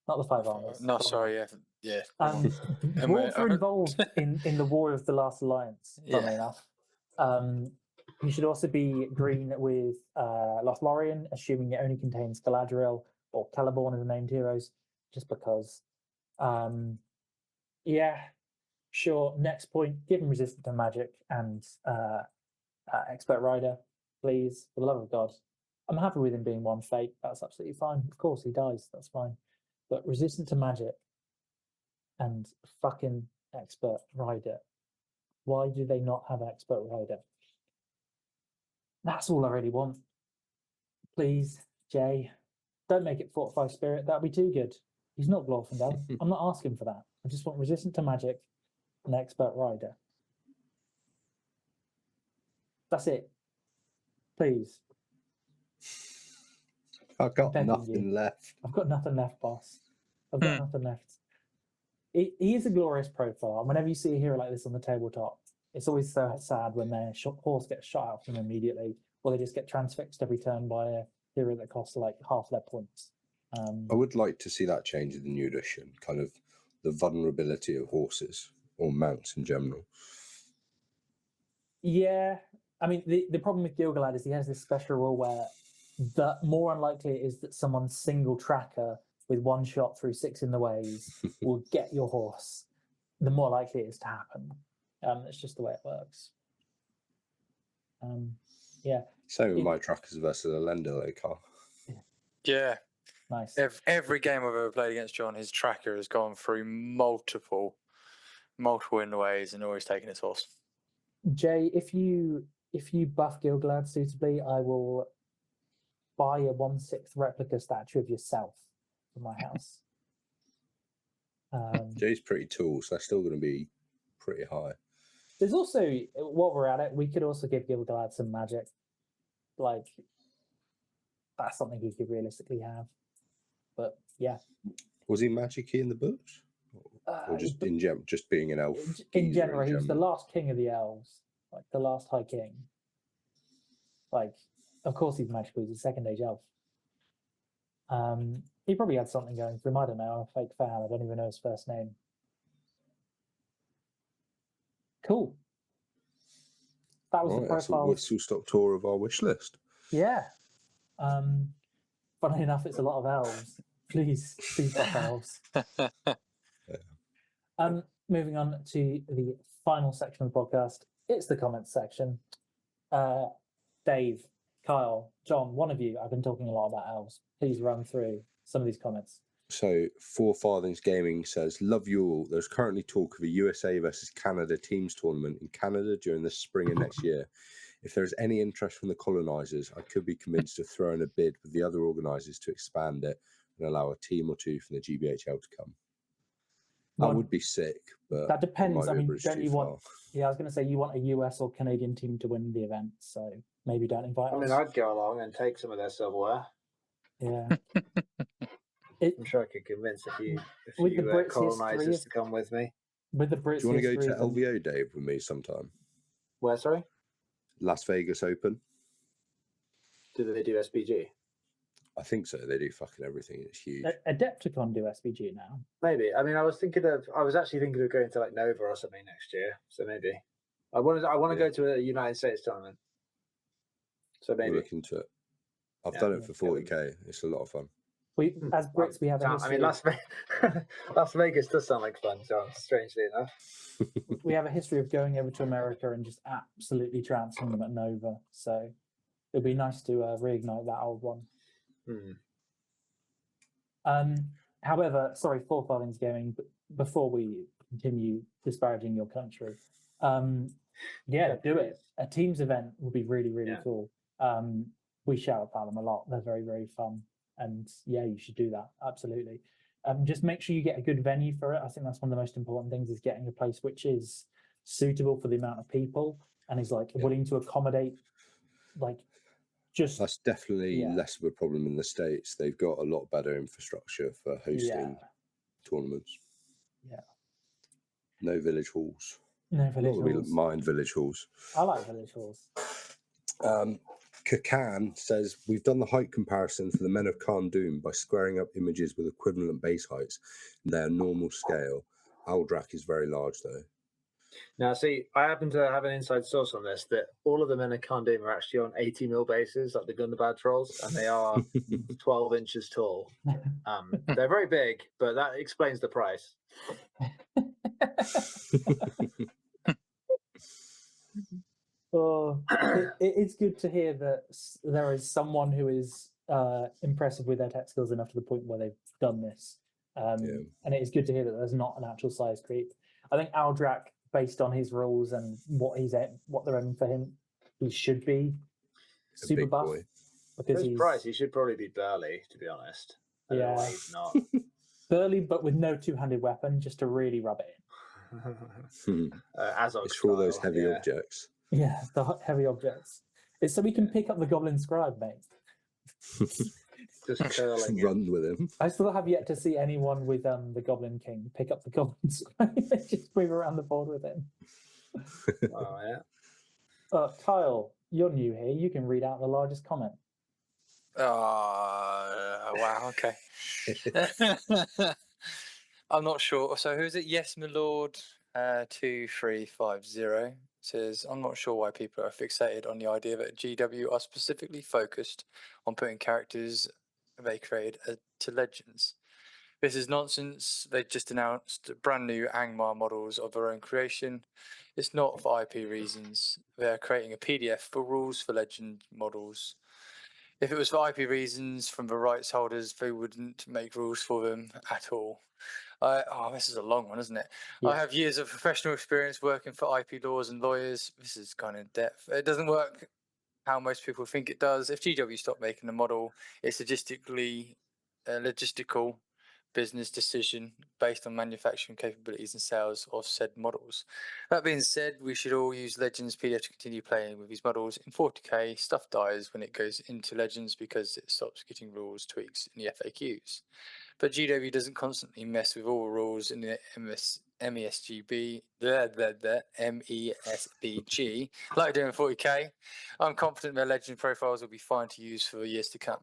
Not the 5 armies. No, sorry, yeah. Dwarves are involved in the War of the Last Alliance, funnily enough. You should also be green with Lothlorien, assuming it only contains Galadriel or Celeborn as the named heroes, just because. Yeah, sure. Next point, give him resistant to magic and expert rider, please, for the love of God. I'm happy with him being 1 fate. That's absolutely fine. Of course, he dies. That's fine. But resistant to magic and fucking expert rider. Why do they not have expert rider? That's all I really want. Please, Jay, don't make it Fortify Spirit. That'd be too good. He's not Glorfindel. I'm not asking for that. I just want resistant to magic and expert rider. That's it. Please. I've got begging nothing you. left. I've got nothing left, boss. I've got nothing left. He is a glorious profile. Whenever you see a hero like this on the tabletop, it's always so sad when their horse gets shot out from them immediately, or they just get transfixed every turn by a hero that costs like half their points. I would like to see that change in the new edition, kind of the vulnerability of horses or mounts in general. Yeah, I mean, the problem with Gilgalad is he has this special rule where the more unlikely it is that someone's single tracker with one shot through 6 in the ways will get your horse, the more likely it is to happen. It's just the way it works. Yeah. Same with my trackers versus a lender, though, Carl. Yeah. Nice. Every game I've ever played against John, his tracker has gone through multiple in the ways and always taken his horse. Jay, if you buff Gilgalad suitably, I will buy a 1/6 replica statue of yourself for my house. Jay's pretty tall, so that's still going to be pretty high. There's also, while we're at it, we could also give Gilgalad some magic. Like, that's something he could realistically have. But yeah. Was he magic-y in the books? Or just just being an elf? In general, he was the last king of the elves, like the last high king. Like, of course he's magical, he's a second age elf. He probably had something going for him. I don't know, I'm a fake fan, I don't even know his first name. Cool. That was the profile. That's a whistle-stop tour of our wish list. Yeah. Funnily enough, it's a lot of elves. Please buff elves. Moving on to the final section of the podcast. It's the comments section. Dave, Kyle, John, one of you, I've been talking a lot about elves. Please run through some of these comments. So, Four Farthings Gaming says, love you all. There's currently talk of a USA versus Canada teams tournament in Canada during the spring of next year. If there is any interest from the colonisers, I could be convinced to throw in a bid with the other organisers to expand it and allow a team or two from the GBHL to come. That would be sick, but that depends. I mean, don't you want? Far. Yeah, I was going to say you want a US or Canadian team to win the event, so maybe don't invite us. I mean, I'd go along and take some of their silverware. Yeah. I'm sure I could convince a few colonisers to come with me. With the Brits, do you want to go to LVO, Dave, with me sometime? Where, sorry? Las Vegas Open. Do they do SBG? I think so. They do fucking everything. It's huge. Adepticon do SBG now. Maybe. I mean, I was actually thinking of going to like Nova or something next year. So maybe. I want to go to a United States tournament. So maybe. We'll look into it. I've done it for 40k. It's a lot of fun. We, as Brits, we have a history. I mean, Las Vegas does sound like fun, John, strangely enough. We have a history of going over to America and just absolutely trouncing them at Nova. So it'd be nice to reignite that old one. However, sorry, Four Farthings Gaming, but before we continue disparaging your country, yeah, do it. A teams event would be really, really cool. We shout about them a lot. They're very, very fun. And yeah, you should do that. Absolutely. Just make sure you get a good venue for it. I think that's one of the most important things, is getting a place which is suitable for the amount of people and is like willing to accommodate, like, just. That's definitely less of a problem in the States. They've got a lot better infrastructure for hosting tournaments. Yeah. No village halls. No village halls. We mind village halls. I like village halls. Kakan says, we've done the height comparison for the Men of Khan Doom by squaring up images with equivalent base heights in their normal scale. Aldrak is very large, though. Now, see, I happen to have an inside source on this, that all of the Men of Khan Doom are actually on 80mm bases, like the Gundabad trolls, and they are 12 inches tall. They're very big, but that explains the price. Oh, it's good to hear that there is someone who is impressive with their tech skills enough to the point where they've done this. And it is good to hear that there's not an actual size creep. I think Aldrak, based on his rules and what they're aiming for him, he should be super big buff boy. because For his he's price, he should probably be Burley, to be honest. I don't know why Yeah. he's not. burly, but with no two-handed weapon, just to really rub it Azog It's for all those style, heavy yeah. objects. in. Yeah, the heavy objects. It's so we can pick up the Goblin Scribe, mate. Just curling it. Run with him. I still have yet to see anyone with the Goblin King pick up the Goblin Scribe and just move around the board with him. Oh, yeah. Kyle, you're new here. You can read out the largest comment. Wow, okay. I'm not sure. So who is it? Yes, my lord. 2350 says, I'm not sure why people are fixated on the idea that GW are specifically focused on putting characters they created to legends. This is nonsense. They just announced brand new Angmar models of their own creation. It's not for IP reasons. They're creating a PDF for rules for legend models. If it was for IP reasons from the rights holders, they wouldn't make rules for them at all. This is a long one, isn't it? Yeah. I have years of professional experience working for IP laws and lawyers. This is kind of in depth. It doesn't work how most people think it does. If GW stopped making a model, it's logistical business decision based on manufacturing capabilities and sales of said models. That being said, we should all use Legends PDF to continue playing with these models in 40k. Stuff dies when it goes into Legends because it stops getting rules tweaks in the FAQs. But GW doesn't constantly mess with all rules in the MESGB, the MESBG, like doing 40k. I'm confident their legend profiles will be fine to use for years to come.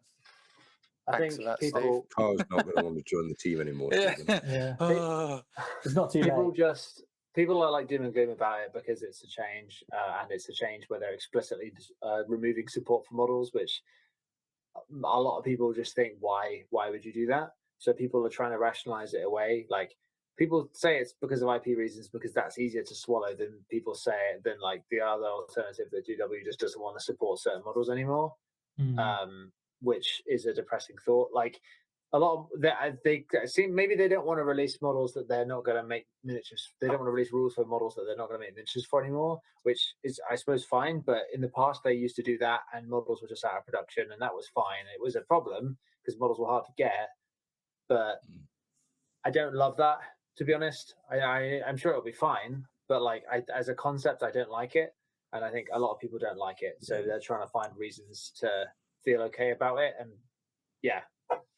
I Thanks think for that, people, Carl's not going to want to join the team anymore, Yeah. Stephen. Yeah. Oh, It's not too people late. just people are like doom and gloom about it because it's a change, and it's a change where they're explicitly removing support for models, which a lot of people just think, why would you do that? So people are trying to rationalize it away. Like people say it's because of IP reasons because that's easier to swallow than people say it than like the other alternative that GW just doesn't want to support certain models anymore. Which is a depressing thought. Like a lot of they seem maybe they don't want to release models that they're not going to make miniatures. They don't want to release rules for models that they're not going to make miniatures for anymore, which is I suppose fine. But in the past they used to do that, and models were just out of production, and that was fine. It was a problem because models were hard to get, but I don't love that, to be honest. I'm sure it'll be fine, but like as a concept, I don't like it, and I think a lot of people don't like it. So they're trying to find reasons to feel okay about it, and yeah,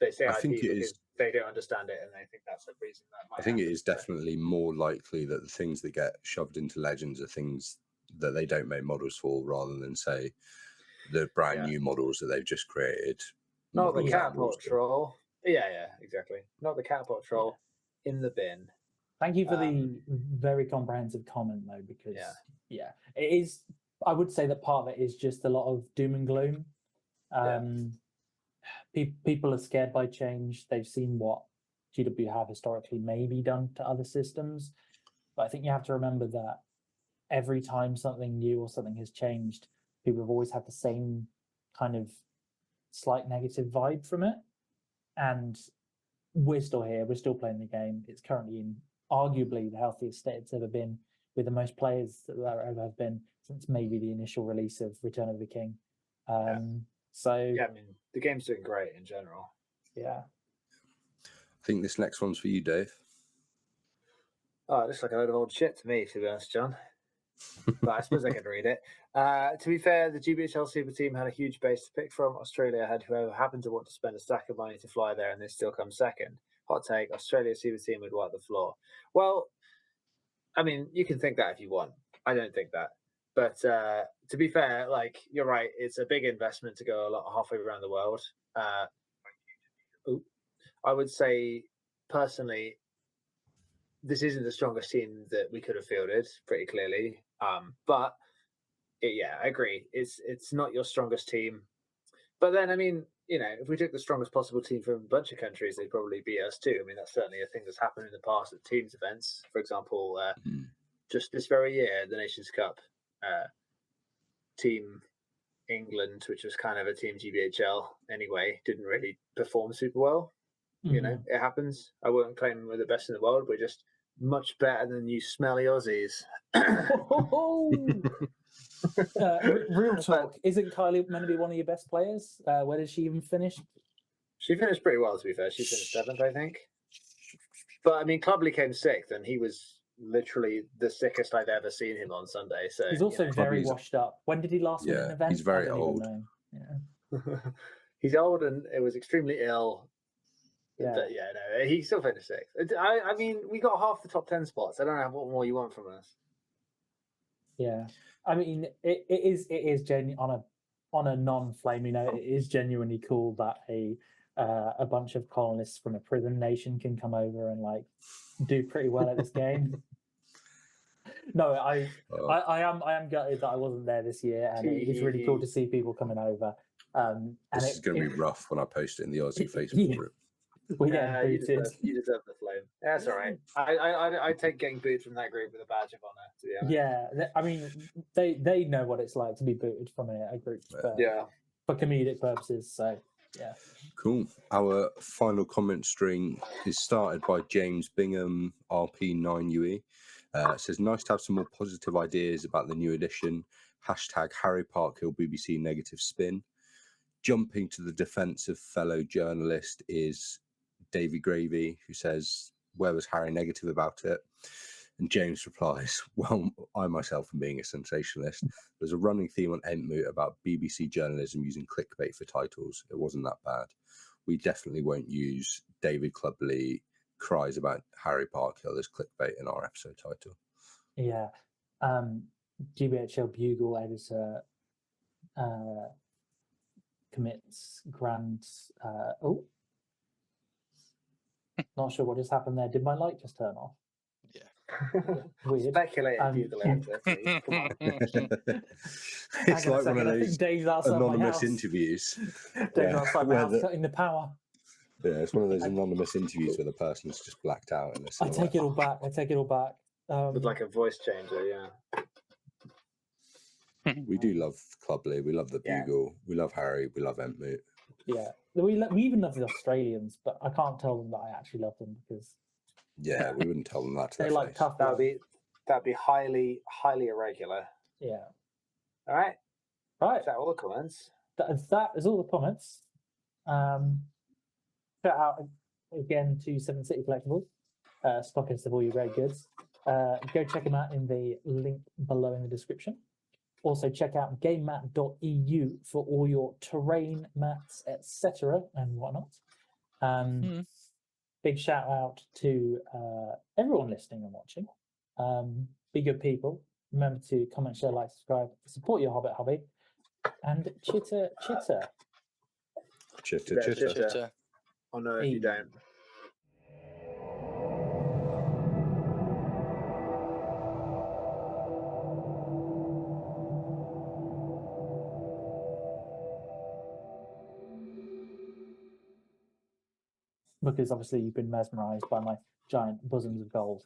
they say I think IP it because is. they don't understand it, and they think that's a reason that might I think it happen. is definitely more likely that the things that get shoved into Legends are things that they don't make models for, rather than say the brand new models that they've just created. Not the models and rules catapult for. troll. Yeah, exactly. Not the catapult troll in the bin. Thank you for the very comprehensive comment, though, because it is. I would say that part of it is just a lot of doom and gloom. People are scared by change. They've seen what GW have historically maybe done to other systems, but I think you have to remember that every time something new or something has changed, people have always had the same kind of slight negative vibe from it. And we're still here. We're still playing the game. It's currently in arguably the healthiest state it's ever been, with the most players that there ever have been since maybe the initial release of Return of the King. So I mean, the game's doing great in general. Yeah. I think this next one's for you, Dave. Oh, it looks like a load of old shit to me, to be honest, John. But I suppose I could read it. To be fair, the GBHL Super Team had a huge base to pick from. Australia had whoever happened to want to spend a stack of money to fly there, and they still come second. Hot take: Australia Super Team would wipe the floor. Well, I mean, you can think that if you want. I don't think that. But to be fair, like you're right, it's a big investment to go a lot halfway around the world. I would say personally, this isn't the strongest team that we could have fielded, pretty clearly. But I agree. It's not your strongest team. But then, I mean, if we took the strongest possible team from a bunch of countries, they'd probably beat us too. I mean, that's certainly a thing that's happened in the past at teams events. For example, just this very year, the Nations Cup, Team England, which was kind of a Team GBHL anyway, didn't really perform super well. It happens. I wouldn't claim we're the best in the world. We're just much better than you smelly Aussies. Real talk. Isn't Kylie meant to be one of your best players? Where did she even finish? She finished pretty well, to be fair. She finished 7th, I think. But I mean, Clubley came 6th, and he was literally the sickest I've ever seen him on Sunday. So He's also very Clubley's- washed up. When did he last win an Yeah, event? he's very I don't even old. know. Yeah. he's old and it was extremely ill. Yeah. But yeah, no, he still finished 6th. I mean, we got half the top 10 spots. I don't know what more you want from us. Yeah, I mean, it is genuine on a non-flamey note. It is genuinely cool that a bunch of colonists from a prison nation can come over and like do pretty well at this game. No, I am gutted that I wasn't there this year, and it is really cool to see people coming over. And This is going to be rough when I post it in the Aussie Facebook group. We're getting you booted. deserve the flame. That's all right. I take getting booted from that group with a badge of honor. To be honest. Yeah, I mean, they know what it's like to be booted from a group for comedic purposes. So yeah, Cool. Our final comment string is started by James Bingham, RP9UE. It says, nice to have some more positive ideas about the new edition. Hashtag Harry Parkhill BBC negative spin. Jumping to the defense of fellow journalist is Davy Gravy, who says, where was Harry negative about it? And James replies, well, I myself am being a sensationalist. There's a running theme on Entmoot about BBC journalism using clickbait for titles. It wasn't that bad. We definitely won't use David Clubley cries about Harry Parkhill as clickbait in our episode title. yeah. GBHL Bugle editor commits grand. Not sure what just happened there. Did my light just turn off? Weird. Speculated bugle editor, please. Come on. It's like one of I think those Dave's outside anonymous my house. interviews. Dave's outside my where house cutting the power. Yeah, it's one of those anonymous interviews where the person's just blacked out. And I take it all back. I take it all back. With like a voice changer, yeah. We do love Clubley. We love the Yeah. Bugle. We love Harry. We love Entmoot. Yeah, we even love the Australians, but I can't tell them that I actually love them because Yeah, we wouldn't tell them that to they their like face. tough. That'd be highly irregular. Yeah. All right. Right. Is that all the comments? That is all the comments. Shout out again to Seven City Collectibles, stockists of all your great goods. Go check them out in the link below in the description. Also check out gamemat.eu for all your terrain mats, etc. and whatnot. Big shout out to everyone listening and watching. Be good people. Remember to comment, share, like, subscribe, support your Hobbit hobby, and chitter chitter. Chitter, chitter. Chitter. Oh no, if you don't. Because obviously you've been mesmerized by my giant bosoms of gold.